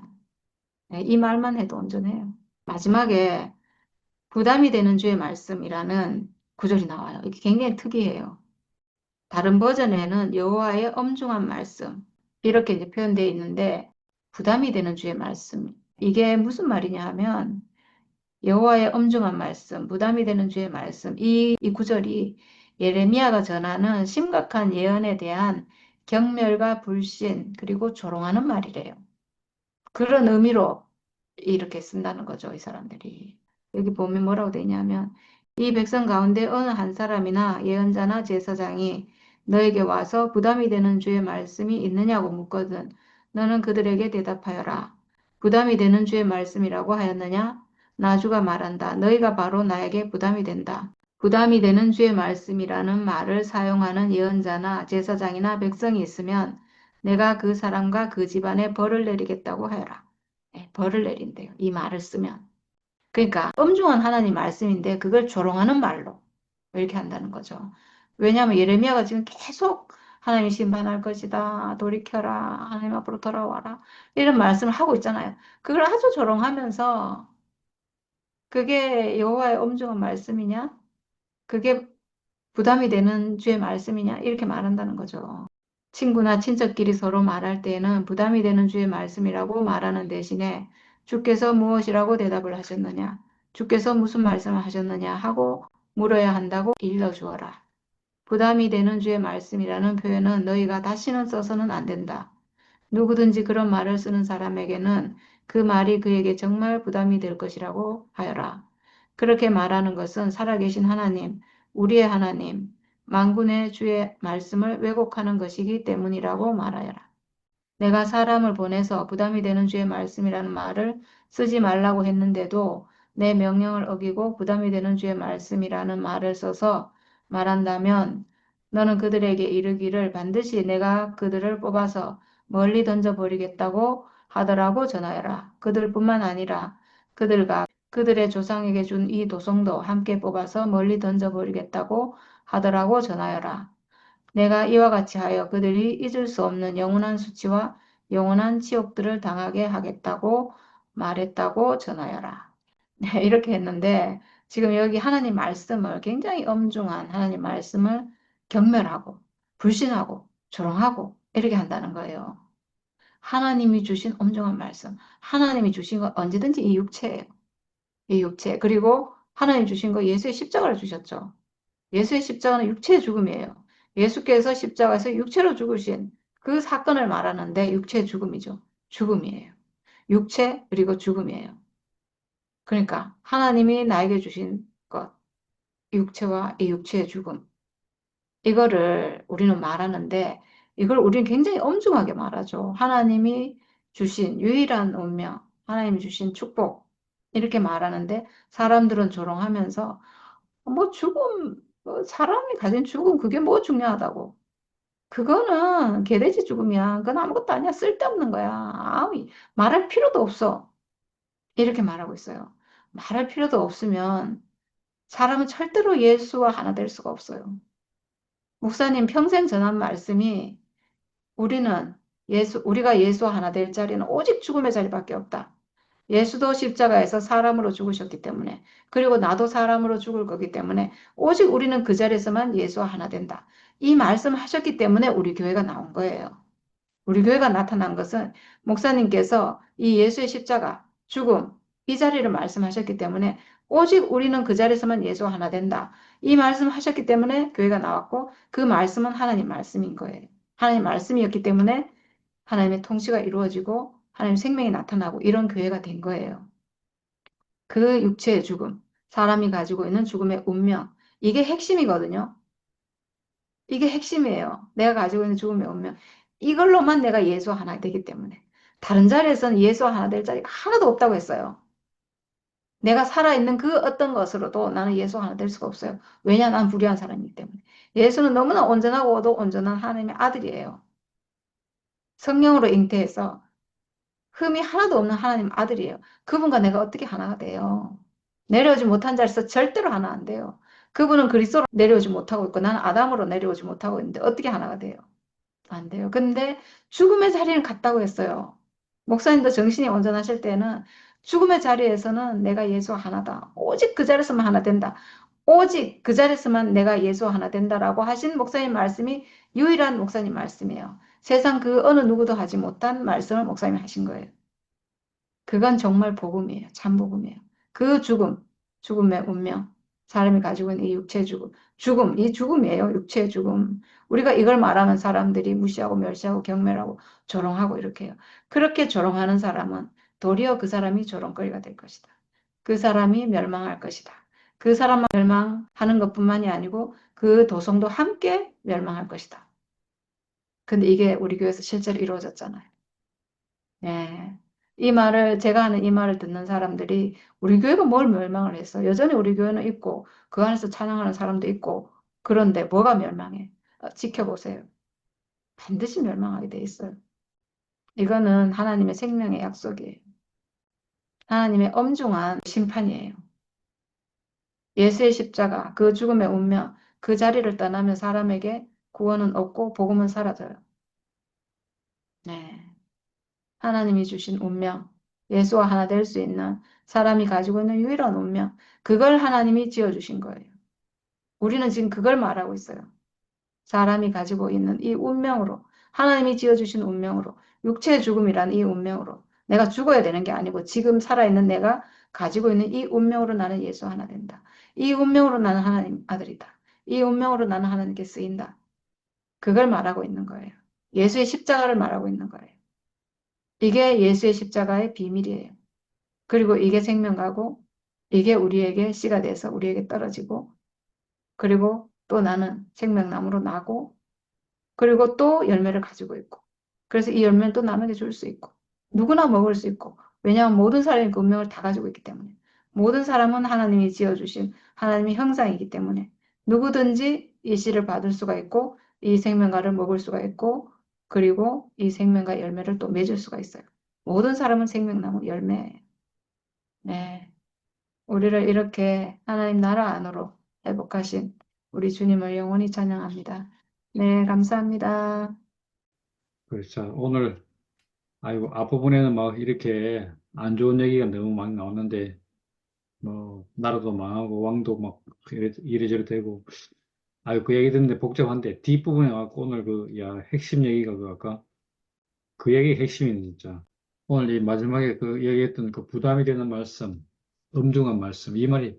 네, 이 말만 해도 온전해요. 마지막에 부담이 되는 주의 말씀이라는 구절이 나와요. 이게 굉장히 특이해요. 다른 버전에는 여호와의 엄중한 말씀 이렇게 이제 표현되어 있는데 부담이 되는 주의 말씀. 이게 무슨 말이냐 하면 여호와의 엄중한 말씀, 부담이 되는 주의 말씀. 이 구절이 예레미야가 전하는 심각한 예언에 대한 경멸과 불신 그리고 조롱하는 말이래요. 그런 의미로 이렇게 쓴다는 거죠, 이 사람들이. 여기 보면 뭐라고 되냐면 이 백성 가운데 어느 한 사람이나 예언자나 제사장이 너에게 와서 부담이 되는 주의 말씀이 있느냐고 묻거든 너는 그들에게 대답하여라. 부담이 되는 주의 말씀이라고 하였느냐? 나주가 말한다. 너희가 바로 나에게 부담이 된다. 부담이 되는 주의 말씀이라는 말을 사용하는 예언자나 제사장이나 백성이 있으면 내가 그 사람과 그 집안에 벌을 내리겠다고 하여라. 네, 벌을 내린대요. 이 말을 쓰면. 그러니까 엄중한 하나님 말씀인데 그걸 조롱하는 말로 이렇게 한다는 거죠. 왜냐하면 예레미야가 지금 계속 하나님이 심판할 것이다. 돌이켜라. 하나님 앞으로 돌아와라. 이런 말씀을 하고 있잖아요. 그걸 아주 조롱하면서 그게 여호와의 엄중한 말씀이냐? 그게 부담이 되는 주의 말씀이냐? 이렇게 말한다는 거죠. 친구나 친척끼리 서로 말할 때에는 부담이 되는 주의 말씀이라고 말하는 대신에 주께서 무엇이라고 대답을 하셨느냐? 주께서 무슨 말씀을 하셨느냐? 하고 물어야 한다고 일러주어라. 부담이 되는 주의 말씀이라는 표현은 너희가 다시는 써서는 안 된다. 누구든지 그런 말을 쓰는 사람에게는 그 말이 그에게 정말 부담이 될 것이라고 하여라. 그렇게 말하는 것은 살아계신 하나님, 우리의 하나님, 만군의 주의 말씀을 왜곡하는 것이기 때문이라고 말하여라. 내가 사람을 보내서 부담이 되는 주의 말씀이라는 말을 쓰지 말라고 했는데도 내 명령을 어기고 부담이 되는 주의 말씀이라는 말을 써서 말한다면 너는 그들에게 이르기를 반드시 내가 그들을 뽑아서 멀리 던져버리겠다고 하더라고 전하여라. 그들뿐만 아니라 그들과 그들의 조상에게 준 이 도성도 함께 뽑아서 멀리 던져버리겠다고 하더라고 전하여라. 내가 이와 같이 하여 그들이 잊을 수 없는 영원한 수치와 영원한 치욕들을 당하게 하겠다고 말했다고 전하여라. 네, 이렇게 했는데 지금 여기 하나님 말씀을 굉장히 엄중한 하나님 말씀을 경멸하고 불신하고 조롱하고 이렇게 한다는 거예요. 하나님이 주신 엄중한 말씀, 하나님이 주신 건 언제든지 이 육체예요. 이 육체. 그리고 하나님 주신 거 예수의 십자가를 주셨죠. 예수의 십자가는 육체의 죽음이에요. 예수께서 십자가에서 육체로 죽으신 그 사건을 말하는데 육체의 죽음이죠. 죽음이에요. 육체 그리고 죽음이에요. 그러니까 하나님이 나에게 주신 것, 육체와 이 육체의 죽음. 이거를 우리는 말하는데 이걸 우리는 굉장히 엄중하게 말하죠. 하나님이 주신 유일한 운명, 하나님이 주신 축복 이렇게 말하는데 사람들은 조롱하면서 뭐 죽음, 뭐 사람이 가진 죽음 그게 뭐 중요하다고. 그거는 개돼지 죽음이야. 그건 아무것도 아니야. 쓸데없는 거야. 말할 필요도 없어. 이렇게 말하고 있어요. 말할 필요도 없으면 사람은 절대로 예수와 하나 될 수가 없어요. 목사님 평생 전한 말씀이 우리가 예수와 하나 될 자리는 오직 죽음의 자리밖에 없다. 예수도 십자가에서 사람으로 죽으셨기 때문에, 그리고 나도 사람으로 죽을 거기 때문에, 오직 우리는 그 자리에서만 예수와 하나 된다. 이 말씀 하셨기 때문에 우리 교회가 나온 거예요. 우리 교회가 나타난 것은 목사님께서 이 예수의 십자가, 죽음, 이 자리를 말씀하셨기 때문에 오직 우리는 그 자리에서만 예수와 하나 된다. 이 말씀 하셨기 때문에 교회가 나왔고 그 말씀은 하나님 말씀인 거예요. 하나님 말씀이었기 때문에 하나님의 통치가 이루어지고 하나님 생명이 나타나고 이런 교회가 된 거예요. 그 육체의 죽음, 사람이 가지고 있는 죽음의 운명, 이게 핵심이거든요. 이게 핵심이에요. 내가 가지고 있는 죽음의 운명. 이걸로만 내가 예수와 하나 되기 때문에. 다른 자리에서는 예수와 하나 될 자리가 하나도 없다고 했어요. 내가 살아있는 그 어떤 것으로도 나는 예수와 하나 될 수가 없어요. 왜냐? 난 불의한 사람이기 때문에. 예수는 너무나 온전하고도 온전한 하나님의 아들이에요. 성령으로 잉태해서 흠이 하나도 없는 하나님 아들이에요. 그분과 내가 어떻게 하나가 돼요? 내려오지 못한 자리에서 절대로 하나 안 돼요. 그분은 그리스도로 내려오지 못하고 있고 나는 아담으로 내려오지 못하고 있는데 어떻게 하나가 돼요? 안 돼요. 근데 죽음의 자리는 같다고 했어요. 목사님도 정신이 온전하실 때는 죽음의 자리에서는 내가 예수와 하나다. 오직 그 자리에서만 하나 된다. 오직 그 자리에서만 내가 예수와 하나 된다라고 하신 목사님 말씀이 유일한 목사님 말씀이에요. 세상 그 어느 누구도 하지 못한 말씀을 목사님이 하신 거예요. 그건 정말 복음이에요. 참 복음이에요. 그 죽음, 죽음의 운명, 사람이 가지고 있는 이 육체의 죽음, 죽음, 이 죽음이에요. 육체의 죽음. 우리가 이걸 말하면 사람들이 무시하고 멸시하고 경멸하고 조롱하고 이렇게 해요. 그렇게 조롱하는 사람은 도리어 그 사람이 조롱거리가 될 것이다. 그 사람이 멸망할 것이다. 그 사람만 멸망하는 것뿐만이 아니고 그 도성도 함께 멸망할 것이다. 근데 이게 우리 교회에서 실제로 이루어졌잖아요. 네. 제가 하는 이 말을 듣는 사람들이 우리 교회가 뭘 멸망을 했어. 여전히 우리 교회는 있고, 그 안에서 찬양하는 사람도 있고, 그런데 뭐가 멸망해? 지켜보세요. 반드시 멸망하게 돼 있어요. 이거는 하나님의 생명의 약속이에요. 하나님의 엄중한 심판이에요. 예수의 십자가, 그 죽음의 운명, 그 자리를 떠나면 사람에게 구원은 없고 복음은 사라져요. 네. 하나님이 주신 운명, 예수와 하나 될 수 있는 사람이 가지고 있는 유일한 운명, 그걸 하나님이 지어주신 거예요. 우리는 지금 그걸 말하고 있어요. 사람이 가지고 있는 이 운명으로, 하나님이 지어주신 운명으로, 육체의 죽음이라는 이 운명으로, 내가 죽어야 되는 게 아니고 지금 살아있는 내가 가지고 있는 이 운명으로 나는 예수 하나 된다. 이 운명으로 나는 하나님 아들이다. 이 운명으로 나는 하나님께 쓰인다. 그걸 말하고 있는 거예요. 예수의 십자가를 말하고 있는 거예요. 이게 예수의 십자가의 비밀이에요. 그리고 이게 생명가고, 이게 우리에게 씨가 돼서 우리에게 떨어지고, 그리고 또 나는 생명나무로 나고, 그리고 또 열매를 가지고 있고. 그래서 이 열매는 또 남에게 줄 수 있고. 누구나 먹을 수 있고. 왜냐하면 모든 사람이 그 운명을 다 가지고 있기 때문에. 모든 사람은 하나님이 지어주신 하나님의 형상이기 때문에 누구든지 이 씨를 받을 수가 있고 이 생명과를 먹을 수가 있고 그리고 이 생명과 열매를 또 맺을 수가 있어요. 모든 사람은 생명나무 열매예요. 네. 우리를 이렇게 하나님 나라 안으로 회복하신 우리 주님을 영원히 찬양합니다. 네, 감사합니다. 그렇죠. 오늘, 아이고, 앞부분에는 막 이렇게 안 좋은 얘기가 너무 많이 나왔는데, 뭐, 나라도 망하고, 왕도 막 이래저래 되고, 아유, 그 얘기 듣는데 복잡한데, 뒷부분에 와갖고 오늘 핵심 얘기가 아까 그 얘기 핵심이네, 진짜. 오늘 이 마지막에 그 얘기했던 그 부담이 되는 말씀, 엄중한 말씀, 이 말이,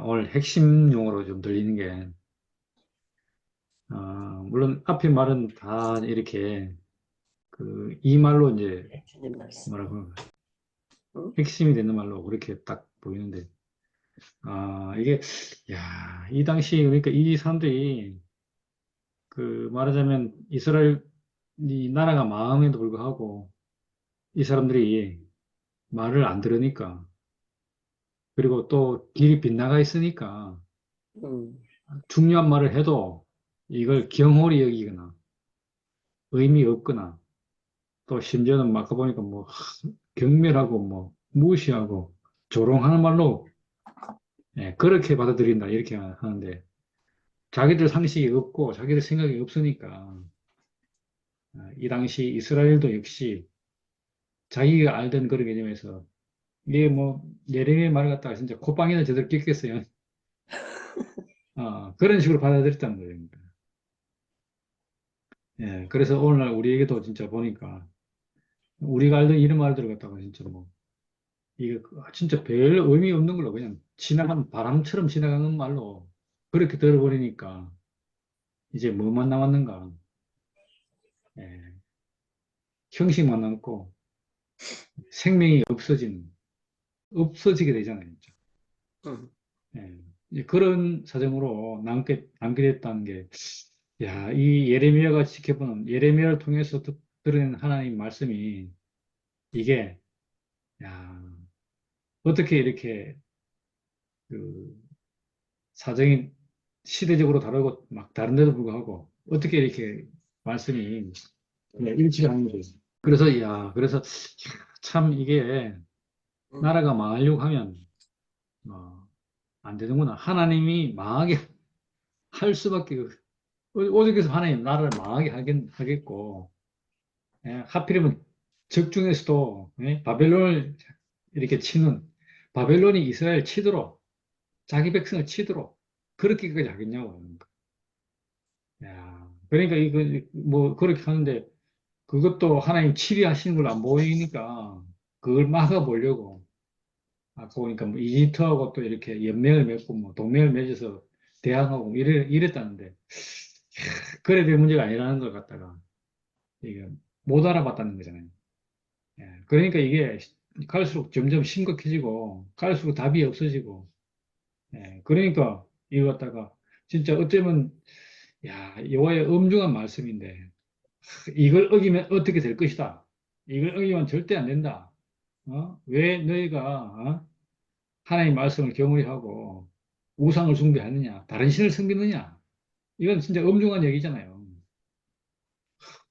오늘 핵심 용어로 좀 들리는 게, 물론 앞에 말은 다 이렇게, 이 말로 이제, 주님 말씀. 뭐라고, 응? 핵심이 되는 말로 그렇게 딱 보이는데, 이게, 이 당시, 그러니까 이 사람들이, 말하자면, 이스라엘, 이 나라가 망함에도 불구하고, 이 사람들이 말을 안 들으니까, 그리고 또 길이 빗나가 있으니까, 응. 중요한 말을 해도 이걸 경홀히 여기거나, 의미 없거나, 또 심지어는 막 보니까 뭐, 경멸하고 뭐, 무시하고, 조롱하는 말로, 그렇게 받아들인다, 이렇게 하는데, 자기들 상식이 없고, 자기들 생각이 없으니까, 이 당시 이스라엘도 역시 자기가 알던 그런 개념에서, 이게 뭐, 예레미야 말 갖다가 진짜 콧방에다 제대로 꼈겠어요. 그런 식으로 받아들였다는 거예요. 그러니까. 그래서 오늘날 우리에게도 진짜 보니까, 우리가 알던 이런 말들을 갖다가 진짜 뭐, 이게 진짜 별 의미 없는 걸로 그냥 지나간 바람처럼 지나가는 말로 그렇게 들어버리니까, 이제 뭐만 남았는가. 예, 형식만 남고, 생명이 없어지게 되잖아요. 진짜. 응. 이제 그런 사정으로 남게 됐다는 게, 이 예레미야가 지켜보는, 예레미야를 통해서 들은 하나님 말씀이, 이게, 야, 어떻게 이렇게, 그, 사정이 시대적으로 다르고, 막 다른데도 불구하고, 어떻게 이렇게 말씀이 일치가 하는 거예요. 그래서, 참 이게, 응. 나라가 망하려고 하면, 어, 안 되는구나. 하나님이 망하게 할 수밖에, 어떻게 해서 하나님 나라를 망하게 하겠고, 하필이면 적중에서도, 바벨론을 이렇게 치는, 바벨론이 이스라엘 치도록, 자기 백성을 치도록, 그렇게까지 하겠냐고. 그러니까 이거, 뭐, 그렇게 하는데, 그것도 하나님 치리하시는 걸 안 보이니까, 그걸 막아보려고, 아까 보니까 뭐, 이집트하고 또 이렇게 연맹을 맺고, 뭐, 동맹을 맺어서 대항하고, 뭐 이랬다는데, 그래 될 문제가 아니라는 걸 갖다가, 이게 못 알아봤다는 거잖아요. 그러니까 이게 갈수록 점점 심각해지고, 갈수록 답이 없어지고, 그러니까 이거 갖다가, 진짜 어쩌면, 여호와의 엄중한 말씀인데, 이걸 어기면 어떻게 될 것이다. 이걸 어기면 절대 안 된다. 왜 너희가 하나님 말씀을 경홀히 하고 우상을 숭배하느냐, 다른 신을 섬기느냐. 이건 진짜 엄중한 얘기잖아요.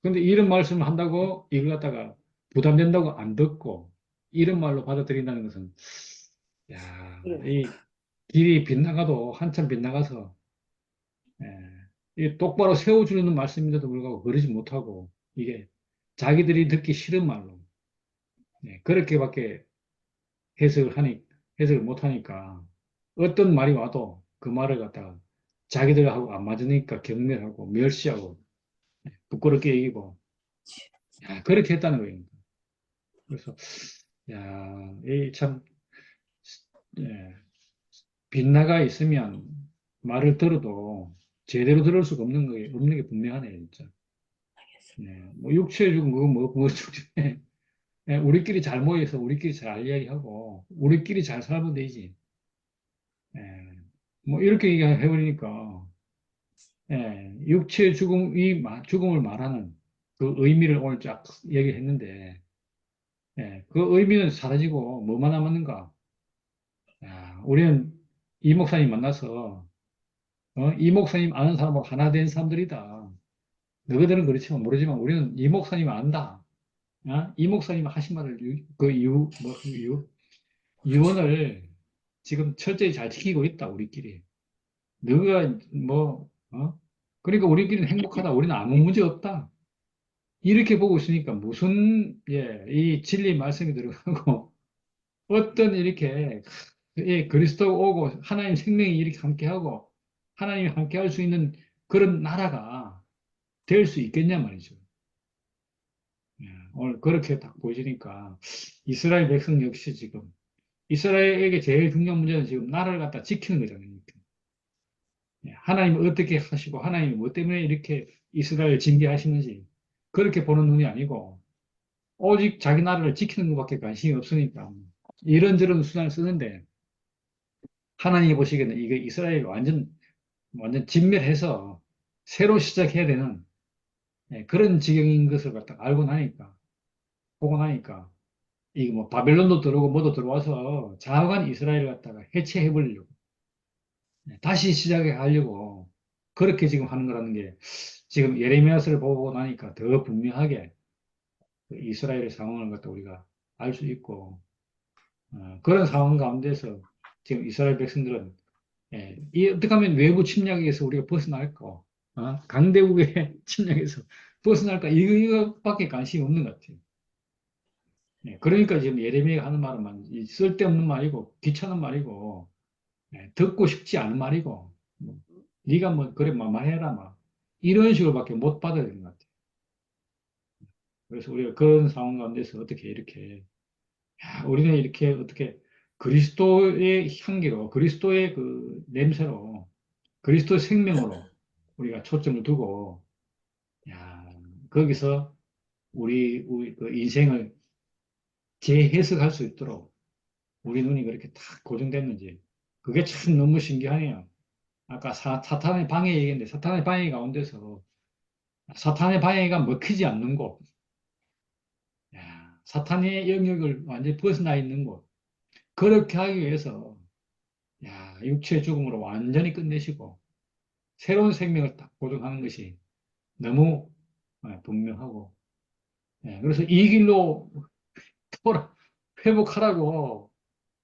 그런데 이런 말씀을 한다고 이걸 갖다가 부담된다고 안 듣고 이런 말로 받아들인다는 것은 그래. 이 길이 빗나가도 한참 빗나가서 이 똑바로 세워주는 말씀인데도 불구하고 그러지 못하고 이게 자기들이 듣기 싫은 말로 그렇게밖에 해석을 못하니까 어떤 말이 와도 그 말을 갖다가 자기들하고 안 맞으니까 경멸하고 멸시하고 부끄럽게 여기고 그렇게 했다는 거예요. 그래서 이 참 예, 빗나가 있으면 말을 들어도 제대로 들을 수가 없는 게 분명하네요, 진짜. 뭐 육체에 죽은 그거 뭐 죽지. 우리끼리 잘 모여서 우리끼리 잘 이야기하고 우리끼리 잘 살면 되지. 예, 뭐 이렇게 얘기해버리니까 육체의 죽음을 말하는 그 의미를 오늘 쫙 얘기했는데 그 의미는 사라지고 뭐만 남았는가? 우리는 이 목사님 만나서 이 목사님 아는 사람하고 하나 된 사람들이다. 너희들은 그렇지만 모르지만 우리는 이 목사님 안다. 이 목사님 하신 말을 유언을 지금 철저히 잘 지키고 있다 우리끼리. 너가 그러니까 우리끼리는 행복하다. 우리는 아무 문제 없다. 이렇게 보고 있으니까 무슨 이 진리 말씀이 들어가고 어떤 이렇게 그리스도 오고 하나님 생명이 이렇게 함께하고 하나님이 함께할 수 있는 그런 나라가 될 수 있겠냐 말이죠. 오늘 그렇게 딱 보여지니까 이스라엘 백성 역시 지금 이스라엘에게 제일 중요한 문제는 지금 나라를 갖다 지키는 거잖아요. 하나님이 어떻게 하시고 하나님이 뭐 때문에 이렇게 이스라엘 징계하시는지 그렇게 보는 눈이 아니고 오직 자기 나라를 지키는 것밖에 관심이 없으니까 이런저런 수단을 쓰는데 하나님이 보시기에는 이게 이스라엘이 완전 진멸해서 새로 시작해야 되는 그런 지경인 것을 갖다 알고 나니까 보고 나니까 이게 뭐 바벨론도 들어오고 뭐도 들어와서 좌우간 이스라엘을 갖다가 해체해 버리려고 다시 시작해 하려고 그렇게 지금 하는 거라는 게 지금 예레미야서를 보고 나니까 더 분명하게 그 이스라엘의 상황을 갖다 우리가 알 수 있고 그런 상황 가운데서 지금 이스라엘 백성들은 이 어떻게 하면 외부 침략에서 우리가 벗어날까? 강대국의 침략에서 벗어날까? 이거밖에 관심이 없는 것 같아요. 그러니까 지금 예레미야가 하는 말은 이 쓸데없는 말이고 귀찮은 말이고 듣고 싶지 않은 말이고 뭐, 네가 뭐 그래 뭐 말해라 막 이런 식으로밖에 못 받아들이는 것 같아요. 그래서 우리가 그런 상황 가운데서 어떻게 이렇게 우리는 이렇게 어떻게 그리스도의 향기로 그리스도의 그 냄새로 그리스도의 생명으로 우리가 초점을 두고 야, 거기서 우리 그 인생을 재해석할 수 있도록 우리 눈이 그렇게 딱 고정됐는지 그게 참 너무 신기하네요. 아까 사탄의 방해 얘기했는데 사탄의 방해 가운데서 사탄의 방해가 먹히지 않는 곳, 사탄의 영역을 완전히 벗어나 있는 곳 그렇게 하기 위해서 육체의 죽음으로 완전히 끝내시고 새로운 생명을 딱 보존하는 것이 너무 분명하고 그래서 이 길로 돌아 회복하라고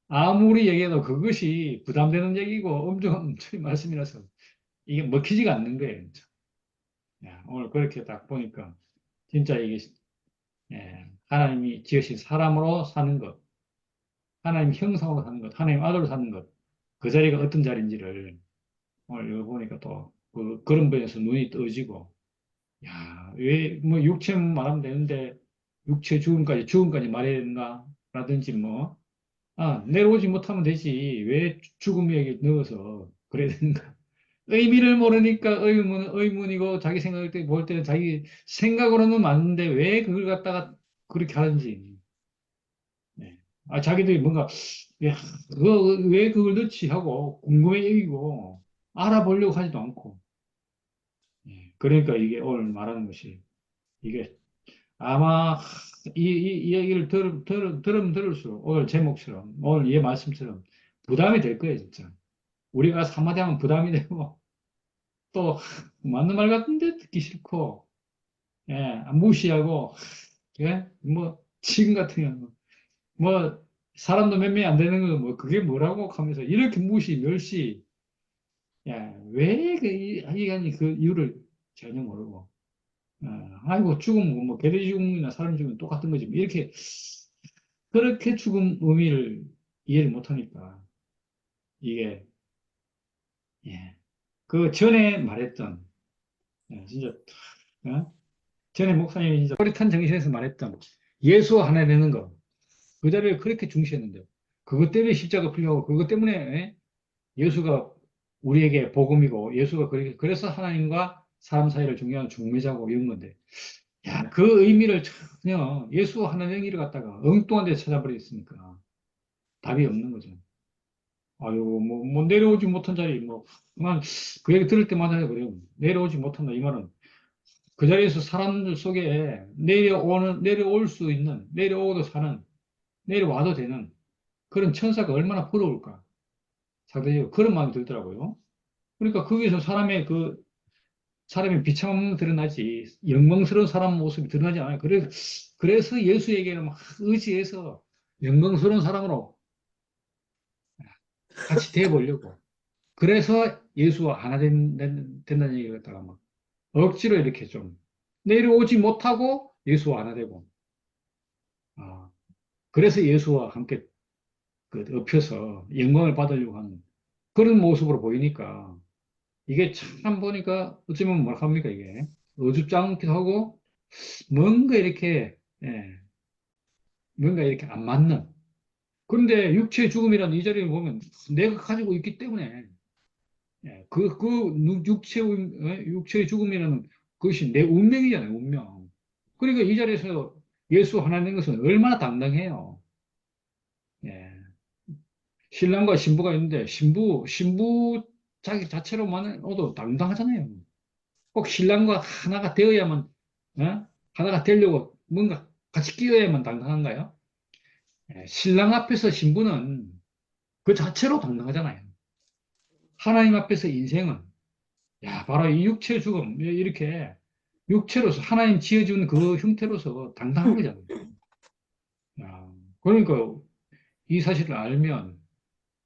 아무리 얘기해도 그것이 부담되는 얘기고 엄청 말씀이라서 이게 먹히지가 않는 거예요. 진짜. 오늘 그렇게 딱 보니까 진짜 이게 하나님이 지으신 사람으로 사는 것, 하나님 형상으로 사는 것, 하나님 아들로 사는 것, 그 자리가 어떤 자리인지를 오늘 이거 보니까 또 그런 면에서 눈이 떠지고 왜 뭐 육체만 말하면 되는데 육체 죽음까지 말해야 되는가? 라든지 뭐 내려오지 못하면 되지. 왜 죽음에게 넣어서 그래야 되는가? 의미를 모르니까 의문이고 자기 생각할 때 볼 때는 자기 생각으로는 맞는데 왜 그걸 갖다가 그렇게 하는지. 네. 자기들이 뭔가 야, 왜 그걸 넣지 하고 궁금해 여기고 알아보려고 하지도 않고. 그러니까 이게 오늘 말하는 것이 이게 아마 이 얘기를 들으면 들을수록 오늘 제목처럼 오늘 이 말씀처럼 부담이 될 거예요, 진짜. 우리가 한마디 하면 부담이 되고 또 맞는 말 같은데 듣기 싫고 무시하고 뭐 지금 같은 경우 뭐 사람도 몇 명이 안 되는 거 뭐 그게 뭐라고 하면서 이렇게 무시 멸시 야, 왜 이게 그 이유를 전혀 모르고, 아이고, 죽음, 뭐, 개돼지 죽음이나 사람 죽음은 똑같은 거지. 뭐 이렇게, 그렇게 죽음 의미를 이해를 못하니까, 이게, 예. 그 전에 말했던, 진짜, 어? 전에 목사님이 진짜 또렷한 정신에서 말했던 예수 하나 되는 거, 그 자리를 그렇게 중시했는데, 그것 때문에 십자가 풀려고, 그것 때문에, 예수가 우리에게 복음이고, 예수가 그래서 하나님과 사람 사이를 중요한 중매자고 이런 건데, 야, 그 의미를 전혀 예수 하나 되기를 갖다가 엉뚱한 데 찾아버렸으니까 답이 없는 거죠. 아유, 뭐 내려오지 못한 자리, 뭐, 그만, 그 얘기 들을 때마다 그래요. 내려오지 못한다. 이 말은 그 자리에서 사람들 속에 내려올 수 있는, 내려오도 사는, 내려와도 되는 그런 천사가 얼마나 부러울까. 상대적으로 그런 마음이 들더라고요. 그러니까 거기서 사람의 비참함이 드러나지, 영광스러운 사람 모습이 드러나지 않아요. 그래서 예수에게는 막 의지해서 영광스러운 사람으로 같이 돼보려고. 그래서 예수와 하나 된다는 얘기를 갖다가 막 억지로 이렇게 좀 내려오지 못하고 예수와 하나 되고, 아, 그래서 예수와 함께 그 엎혀서 영광을 받으려고 하는 그런 모습으로 보이니까 이게 참 보니까 어쩌면 뭐라 합니까 이게 어줍지 않기도 하고 뭔가 이렇게 예, 뭔가 이렇게 안 맞는 그런데 육체의 죽음이라는 이 자리를 보면 내가 가지고 있기 때문에 예, 육체의 죽음이라는 그것이 내 운명이잖아요 운명 그러니까 이 자리에서 예수 하나 된 것은 얼마나 당당해요 예. 신랑과 신부가 있는데 신부 자기 자체로만으로도 당당하잖아요. 꼭 신랑과 하나가 되어야만 하나가 되려고 뭔가 같이 끼어야만 당당한가요? 예, 신랑 앞에서 신부는 그 자체로 당당하잖아요. 하나님 앞에서 인생은 야 바로 이 육체 죽음 이렇게 육체로서 하나님 지어준 그 형태로서 당당한 거잖아요. 야, 그러니까 이 사실을 알면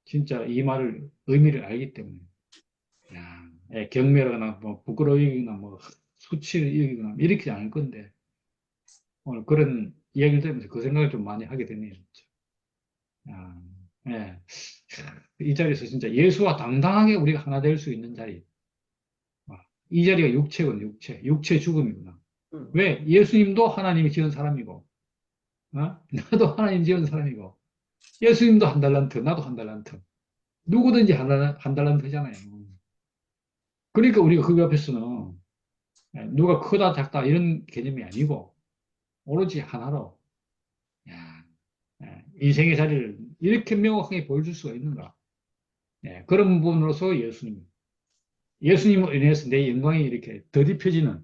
진짜 이 말을 의미를 알기 때문에 야, 경멸하거나 뭐 부끄러워 여기거나 뭐 수치를 여기거나 이렇게 않을 건데 오늘 그런 이야기를 들으면서 그 생각을 좀 많이 하게 되네요. 진짜. 야, 예. 이 자리에서 진짜 예수와 당당하게 우리가 하나 될 수 있는 자리. 이 자리가 육체군, 육체 죽음이구나. 음, 왜? 예수님도 하나님이 지은 사람이고, 나도 하나님 지은 사람이고, 예수님도 한 달란트, 나도 한 달란트. 누구든지 한 달란트잖아요. 그러니까 우리가 그 앞에서는 누가 크다 작다 이런 개념이 아니고 오로지 하나로 야, 인생의 자리를 이렇게 명확하게 보여줄 수가 있는가? 그런 부분으로서 예수님으로 인해서 내 영광이 이렇게 더딥혀지는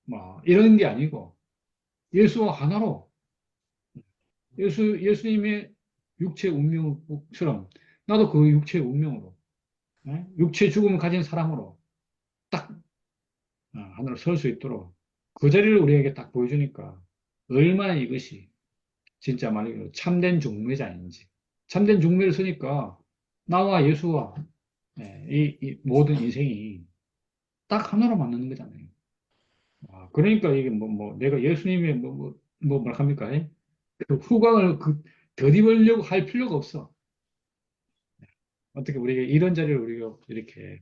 뭐 이런 게 아니고 예수와 하나로 예수님의 육체 운명처럼 나도 그 육체의 운명으로 육체 죽음을 가진 사람으로 딱 하나로 설 수 있도록 그 자리를 우리에게 딱 보여주니까 얼마나 이것이 진짜 말이죠. 참된 중매자인지. 참된 중매를 서니까 나와 예수와 이 모든 인생이 딱 하나로 만나는 거잖아요. 그러니까 이게 내가 예수님의 뭐라 합니까? 그 후광을 덧 입으려고 할 필요가 없어. 어떻게 우리가 이런 자리를 우리가 이렇게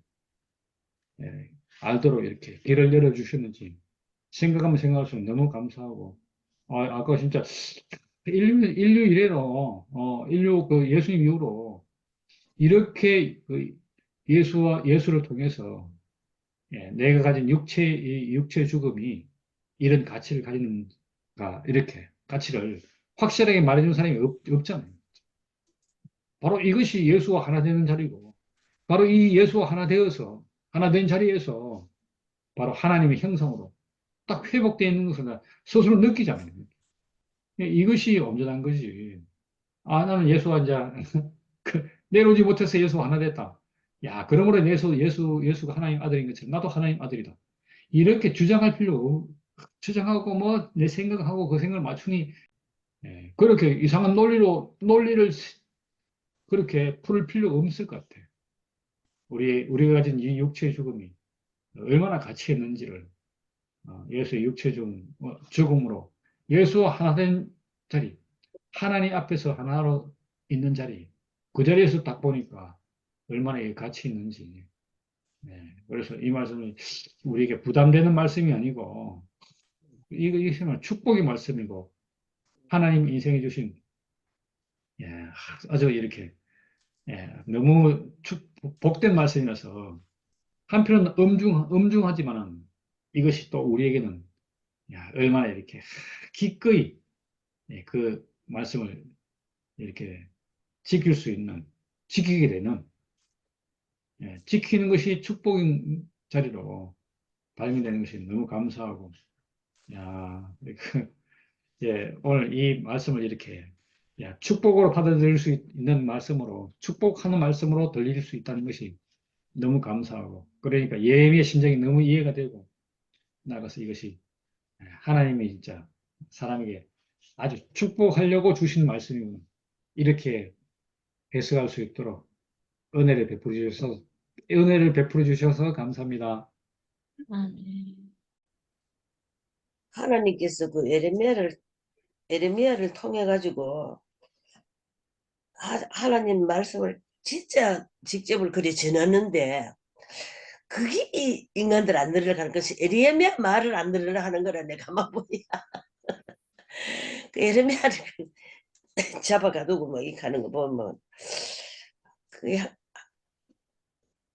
알도록 이렇게 길을 열어주셨는지 생각하면 생각할수록 너무 감사하고 아까 진짜 인류 이래로 인류 그 예수님 이후로 이렇게 그 예수를 통해서 내가 가진 이 육체 죽음이 이런 가치를 가지는가 이렇게 가치를 확실하게 말해주는 사람이 없잖아요. 바로 이것이 예수와 하나 되는 자리고 바로 이 예수와 하나 되어서 하나 된 자리에서 바로 하나님의 형상으로 딱 회복되어 있는 것을 나 스스로 느끼잖아요. 이것이 온전한 거지. 나는 예수와 이제 내려오지 못해서 예수와 하나 됐다. 야, 그러므로 예수가 하나님 아들인 것처럼 나도 하나님 아들이다. 이렇게 주장하고 뭐 내 생각하고 그 생각을 맞추니 그렇게 이상한 논리를 그렇게 풀 필요가 없을 것 같아. 우리가 가진 이 육체의 죽음이 얼마나 가치 있는지를 예수의 죽음으로 예수와 하나 된 자리, 하나님 앞에서 하나로 있는 자리, 그 자리에서 딱 보니까 얼마나 이게 가치 있는지. 네, 그래서 이 말씀이 우리에게 부담되는 말씀이 아니고 이게 정말 축복의 말씀이고 하나님 인생에 주신 예, 아주 이렇게 너무 복된 말씀이라서 한편은 엄중하지만은 이것이 또 우리에게는 얼마나 이렇게 기꺼이 그 말씀을 이렇게 지키게 되는, 지키는 것이 축복인 자리로 발견되는 것이 너무 감사하고, 오늘 이 말씀을 이렇게, 축복으로 받아들일 수 있는 말씀으로, 축복하는 말씀으로 들릴 수 있다는 것이 너무 감사하고, 그러니까 예미의 심정이 너무 이해가 되고, 나가서 이것이 하나님이 진짜 사람에게 아주 축복하려고 주신 말씀이구나. 이렇게 해석할 수 있도록 은혜를 베풀어 주셔서 감사합니다. 아멘. 하나님께서 그 에레미야를 통해 가지고 하나님 말씀을 진짜 직접을 그리 전하는데 그게 이 인간들 안 들으려고 하는 것이 에레미야 말을 안 들으려 하는 거라 내가 막 보야. 그 에레미야를 잡아가두고 뭐 이렇게 하는 거 보면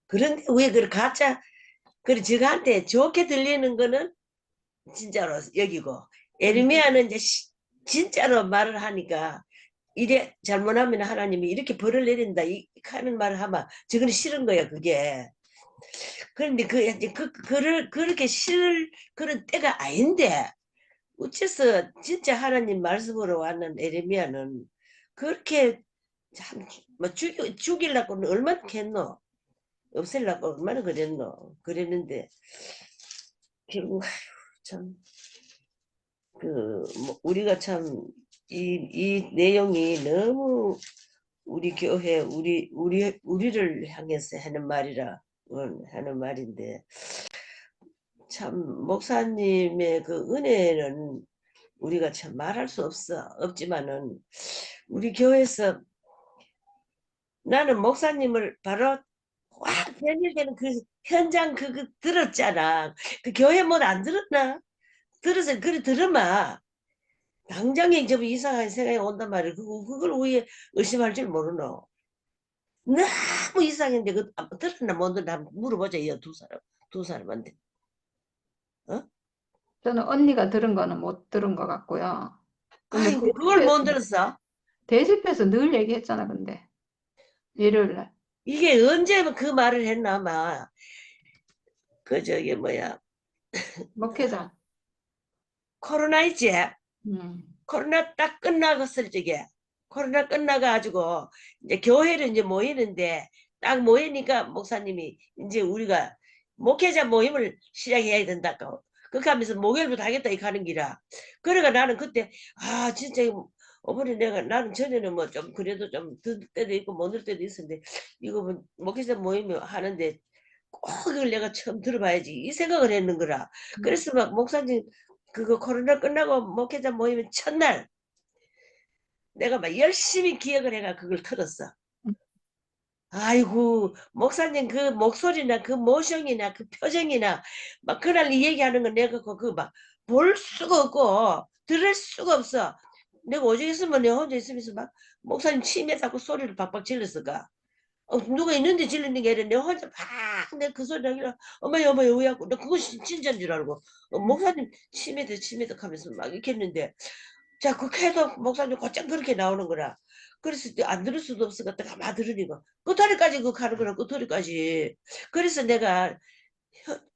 그런데 왜 그걸 가짜 그래 저한테 좋게 들리는 거는 진짜로 여기고 에르미야는 이제 진짜로 말을 하니까 이래 잘못하면 하나님이 이렇게 벌을 내린다 이 하는 말을 하면 저거는 싫은 거야 그게. 그런데 그렇게 싫을 그런 때가 아닌데 어째서 진짜 하나님 말씀으로 왔는 에레미야는 그렇게 참뭐 죽이려고는 얼마나 했노 없애려고 얼마나 그랬는데 결국 참 우리가 참 이 내용이 너무 우리 교회 우리를 향해서 하는 말이라 하는 말인데 참 목사님의 그 은혜는 우리가 참 말할 수 없지만은 우리 교회에서 나는 목사님을 바로 확 변질되는 그 현장 그거 들었잖아. 그 교회 뭐 안 들었나? 들어서 그래 들으마. 당장에 좀 이상한 생각이 온단 말이야. 그걸 왜 의심할 줄 모르노. 너무 이상했는데 들었나 못 들었나 물어보자 이 두 사람한테. 어? 저는 언니가 들은 거는 못 들은 것 같고요. 근데 아이고 그걸 못 들었어? 대집에서 늘 얘기했잖아, 근데. 일요일 날. 이게 언제 그 말을 했나 아마 그 저기 뭐야 목회장. 코로나 있지? 음. 코로나 딱 끝나갔을 적에 코로나 끝나가지고 이제 교회를 이제 모이는데 딱 모이니까 목사님이 이제 우리가 목회자 모임을 시작해야 된다고 그렇게 하면서 목요일부터 하겠다 이렇게 하는 기라 그러니까 나는 그때 아 진짜 어머니 나는 전에는 뭐 좀 그래도 좀 들 때도 있고 못 들 때도 있었는데 이거 뭐 목회자 모임 하는데 꼭 이걸 내가 처음 들어봐야지 이 생각을 했는 거라 그래서 막 목사님 그거 코로나 끝나고 목회자 모임 첫날 내가 막 열심히 기억을 해가 그걸 틀었어. 아이고 목사님 그 목소리나 그 모션이나 그 표정이나 막 그날 얘기하는 거 내가 그 막 볼 수가 없고 들을 수가 없어. 내가 오직 있으면 내가 혼자 있으면서 막 목사님 침에 자꾸 소리를 박박 질렀을까. 누가 있는데 질르는 게 아니라 내가 혼자 막 내가 그 소리 나길래 어머야 왜 하고 나 그거 진짜인 줄 알고 목사님 침에도 하면서 막 이렇게 했는데 자, 그 해도 목사님 곧장 그렇게 나오는 거라. 그래서 안 들을 수도 없으니까 가만 들으니까 끝소리까지 그 가는 거라 끝소리까지. 그래서 내가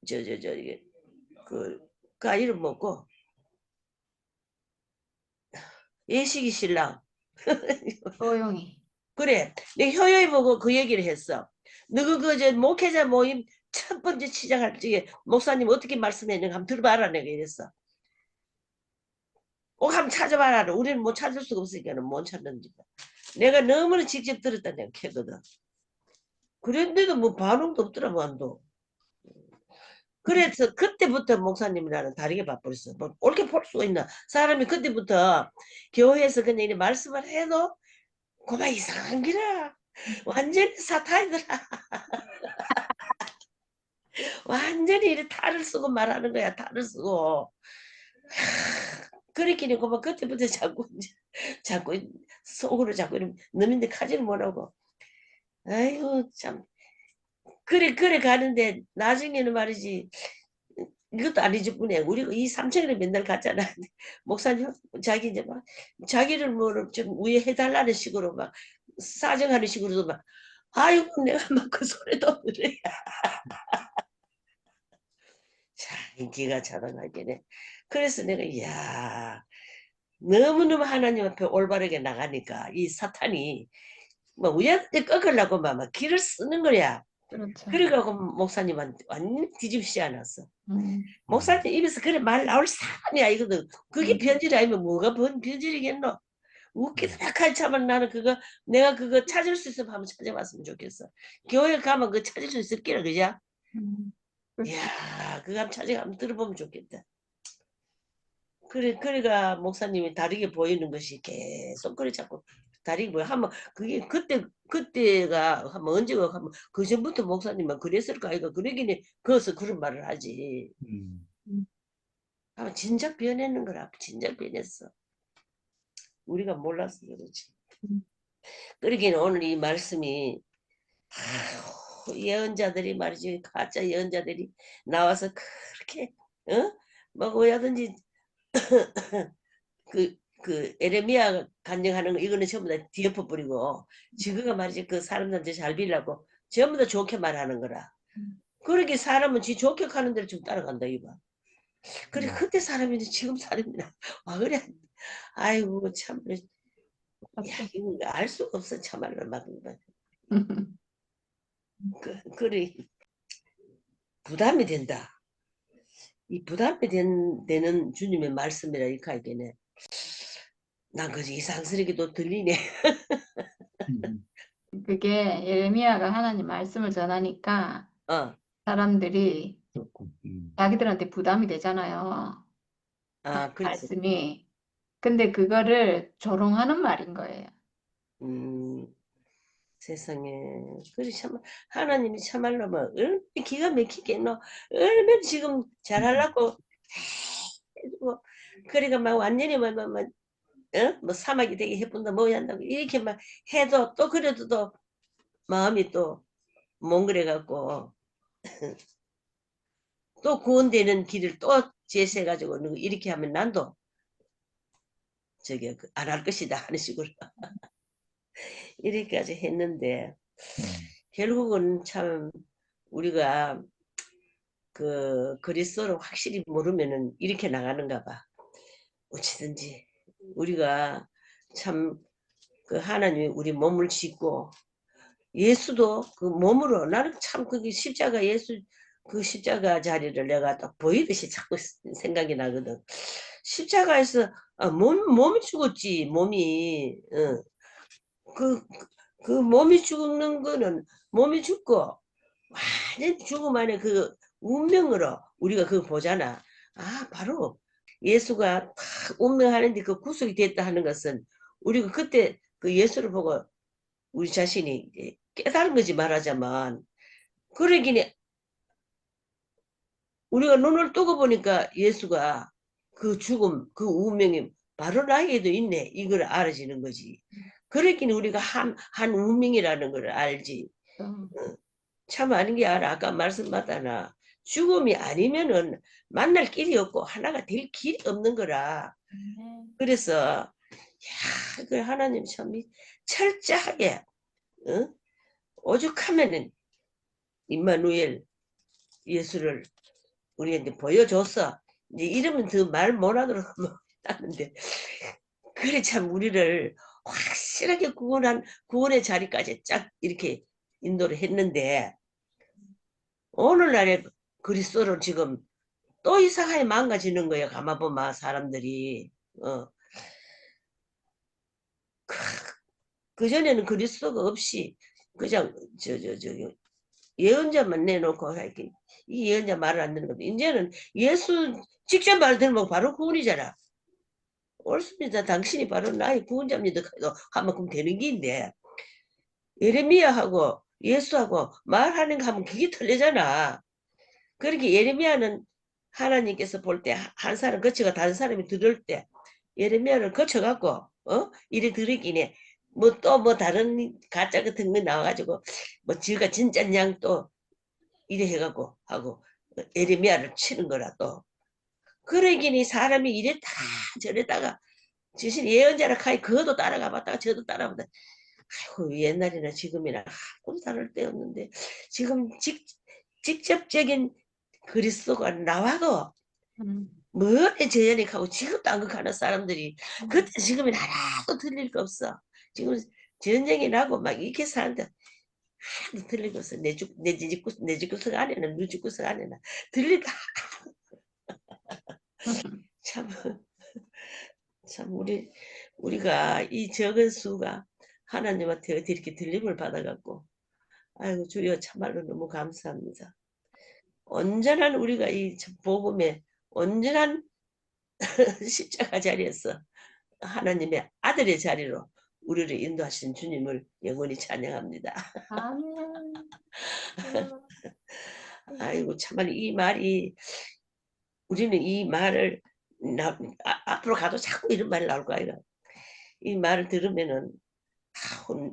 이게 그 이름 뭐고 예식이 신랑 소용이. 그래 내 효요이 보고 그 얘기를 했어. 너그 그저 목회자 모임 첫 번째 시작할 적에 목사님 어떻게 말씀했는가 한번 들어봐라 내가 이랬어. 꼭 한번 찾아봐라. 우리는 못 찾을 수가 없으니까 못 찾는지. 내가 너무나 직접 들었다 내가 캐거든. 그랬는데도 뭐 반응도 없더라고, 안도. 그래서 그때부터 목사님이라는 다르게 봐버렸어. 뭐 옳게 볼 수가 있나? 사람이 그때부터 교회에서 그냥 이렇게 말씀을 해도 그만 이상한 기라. 완전히 사탄이더라. 완전히 이렇게 탈을 쓰고 말하는 거야. 탈을 쓰고. 그렇기는 그만 그때부터 자꾸 속으로 자꾸 너민데 가지를 못하고. 아이고 참. 그래 가는데 나중에는 말이지. 이것도 아니지 뿐이야. 우리가 이 삼천을 맨날 갔잖아. 목사님 자기 이제 막 자기를 뭐 좀 우애해달라는 식으로 막 사정하는 식으로도 막 아이고 내가 막 그 소리도 그래. 자 인기가 자라나게 그래서 내가 이야 너무너무 하나님 앞에 올바르게 나가니까 이 사탄이 뭐 우연히 꺾으려고 막 길을 쓰는 거야. 그렇죠. 그래가고 목사님한테 완전 뒤집지 않았어. 음. 목사님 입에서 그래 말 나올 사람이 아니거든. 그게 음. 변질이 아니면 뭐가 변질이겠노? 웃기다 참은 나는 그거 내가 그거 찾을 수 있으면 한번 찾아봤으면 좋겠어. 교회 가면 그거 찾을 수 있을게라 그죠? 그렇죠. 이야 그거 한번 찾아 한번 들어보면 좋겠다. 그래가 목사님이 다르게 보이는 것이 계속 그래 자꾸 다르게 보여. 한번 그게 그때가 한번 언제가 한번 그 전부터 목사님은 그랬을까 이거 그러기는 그어서 그런 말을 하지. 아마 진작 변했는 거라. 진작 변했어. 우리가 몰라서 그렇지. 음. 그러기는 오늘 이 말씀이 예언자들이 말이지 가짜 예언자들이 나와서 그렇게 뭐 왜든지 그 에레미야 간증하는 거 이거는 전부 다 뒤엎어버리고 지그가 말이지 그 사람들한테 잘 빌라고 전부 다 좋게 말하는 거라. 그러게 사람은 지 좋게 가는 대로 좀 따라간다 이봐. 그래 그때 사람인데 지금 사람이나 와 그래. 아이고 참 야, 이거 알 수가 없어 참말로 막 그래 부담이 된다. 이 부담이 되는 주님의 말씀이라 이렇게 하겠네. 난 그지 이상스럽게도 들리네. 그게 예레미야가 하나님 말씀을 전하니까 어, 사람들이 그렇고. 자기들한테 부담이 되잖아요. 아, 그렇지. 말씀이. 근데 그거를 조롱하는 말인 거예요. 음, 세상에. 그래 참 하나님이 참말로 뭐 얼마나 기가 막히게 너 얼마나 지금 잘하려고 해주고 그러니까 막 완전히 뭐 사막이 되게 해본다 뭐 한다고 이렇게 막 해도 또 그래도 또 마음이 또 몽그레 갖고 또 구원되는 길을 또 제시해가지고 이렇게 하면 난도 저기 안 할 것이다 하는 식으로 이렇게까지 했는데 결국은 참 우리가 그 그리스도를 확실히 모르면은 이렇게 나가는가 봐. 어찌든지 우리가 참 그 하나님이 우리 몸을 짓고 예수도 그 몸으로 나는 참 그게 십자가 예수 그 십자가 자리를 내가 딱 보이듯이 자꾸 생각이 나거든. 십자가에서 몸이 죽었지 몸이 그 몸이 죽는 거는 몸이 죽고 완전 죽음 안에 그 운명으로 우리가 그거 보잖아. 아 바로 예수가 딱 운명하는데 그 구속이 됐다 하는 것은 우리가 그때 그 예수를 보고 우리 자신이 깨달은 거지 말하자면 그러긴 우리가 눈을 뜨고 보니까 예수가 그 죽음 그 운명이 바로 나에게도 있네 이걸 알아지는 거지. 그랬긴 우리가 한 운명이라는 걸 알지. 참 아닌 게 알아. 아까 말씀받았나 죽음이 아니면은 만날 길이 없고 하나가 될 길이 없는 거라. 그래서 야, 그 하나님 참 철저하게 오죽하면은 임마누엘 예수를 우리한테 보여줬어. 이제 이러면 더 말 못하도록 하는데 그래 참 우리를 확실하게 구원의 자리까지 쫙 이렇게 인도를 했는데 오늘날에 그리스도를 지금 또 이상하게 망가지는 거야. 가만보면 사람들이 그전에는 그리스도가 없이 그냥 예언자만 내놓고 이렇게 이 예언자 말을 안 듣는 거죠. 이제는 예수 직접 말 들으면 바로 구원이잖아. 옳습니다. 당신이 바로 나의 구원자입니다. 하면 되는 게인데 예레미야하고 예수하고 말하는 거 하면 그게 틀리잖아. 그렇게 예레미야는 하나님께서 볼 때 한 사람 거쳐가 다른 사람이 들을 때 예레미야를 거쳐갖고 이래 들으기네 뭐 또 뭐 다른 가짜 같은 거 나와가지고 뭐 지가 진짜 양 또 이래 해갖고 하고 예레미야를 치는 거라 또 그러기니 사람이 이랬다 저랬다가 지신 예언자라 카이 그것도 따라가 봤다가 저도 따라봤다. 아이고 옛날이나 지금이나 아무도 다를 데 없는데 지금 직접적인 그리스도가 나와도 뭐에 재현익하고 지금도 안 극하는 사람들이 그때 지금은 하나도 틀릴 거 없어. 지금 전쟁이 나고 막 이렇게 사는데 하나도 틀릴 거 없어. 내 집구석 안에는 너 집구석 안에는 들릴까 참, 참 우리가 이 적은 수가 하나님한테 어떻게 이렇게 들림을 받아갖고 아이고 주여 참말로 너무 감사합니다. 온전한 우리가 이 복음에 온전한 십자가 자리에서 하나님의 아들의 자리로 우리를 인도하신 주님을 영원히 찬양합니다. 아멘. 아이고 참말 이 말이 우리는 이 말을 앞으로 가도 자꾸 이런 말이 나올 거야. 이 말을 들으면은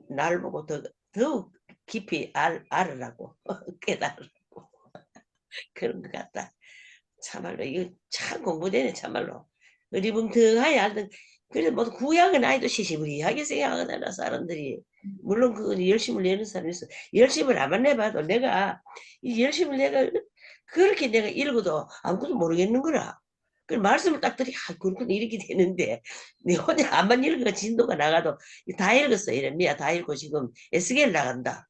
나를 보고 더욱 깊이 알으라고 깨달으라고 그런 것 같다. 참말로 이거 참 공부되네 참말로. 어리벙텅하게 알던 그래서 뭐 구약은 아이도 시시무리하게 생각하잖아 사람들이. 물론 그건 열심을 내는 사람이 있어. 열심을 안 내봐도 내가 이 열심을 내가 그렇게 내가 읽어도 아무것도 모르겠는 거라. 그 말씀을 딱 들이 그렇구나 이렇게 되는데 내 혼자 안만 읽어가 진도가 나가도 다 읽었어. 이래미야 다 읽고 지금 에스겔 나간다.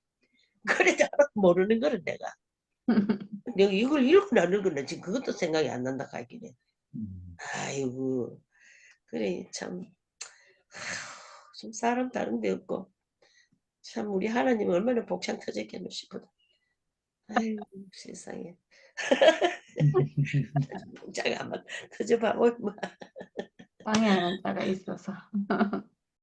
그래도 모르는 거를 내가. 내가 이걸 읽거나 안 읽거나 지금 그것도 생각이 안 난다 하긴 해. 아이고 그래 참 사람 다른 데 없고 참 우리 하나님 얼마나 복창 터졌겠노 싶어도 아이고 세상에 복창 한번 터져봐 뭐 방해하는 자가 있어서.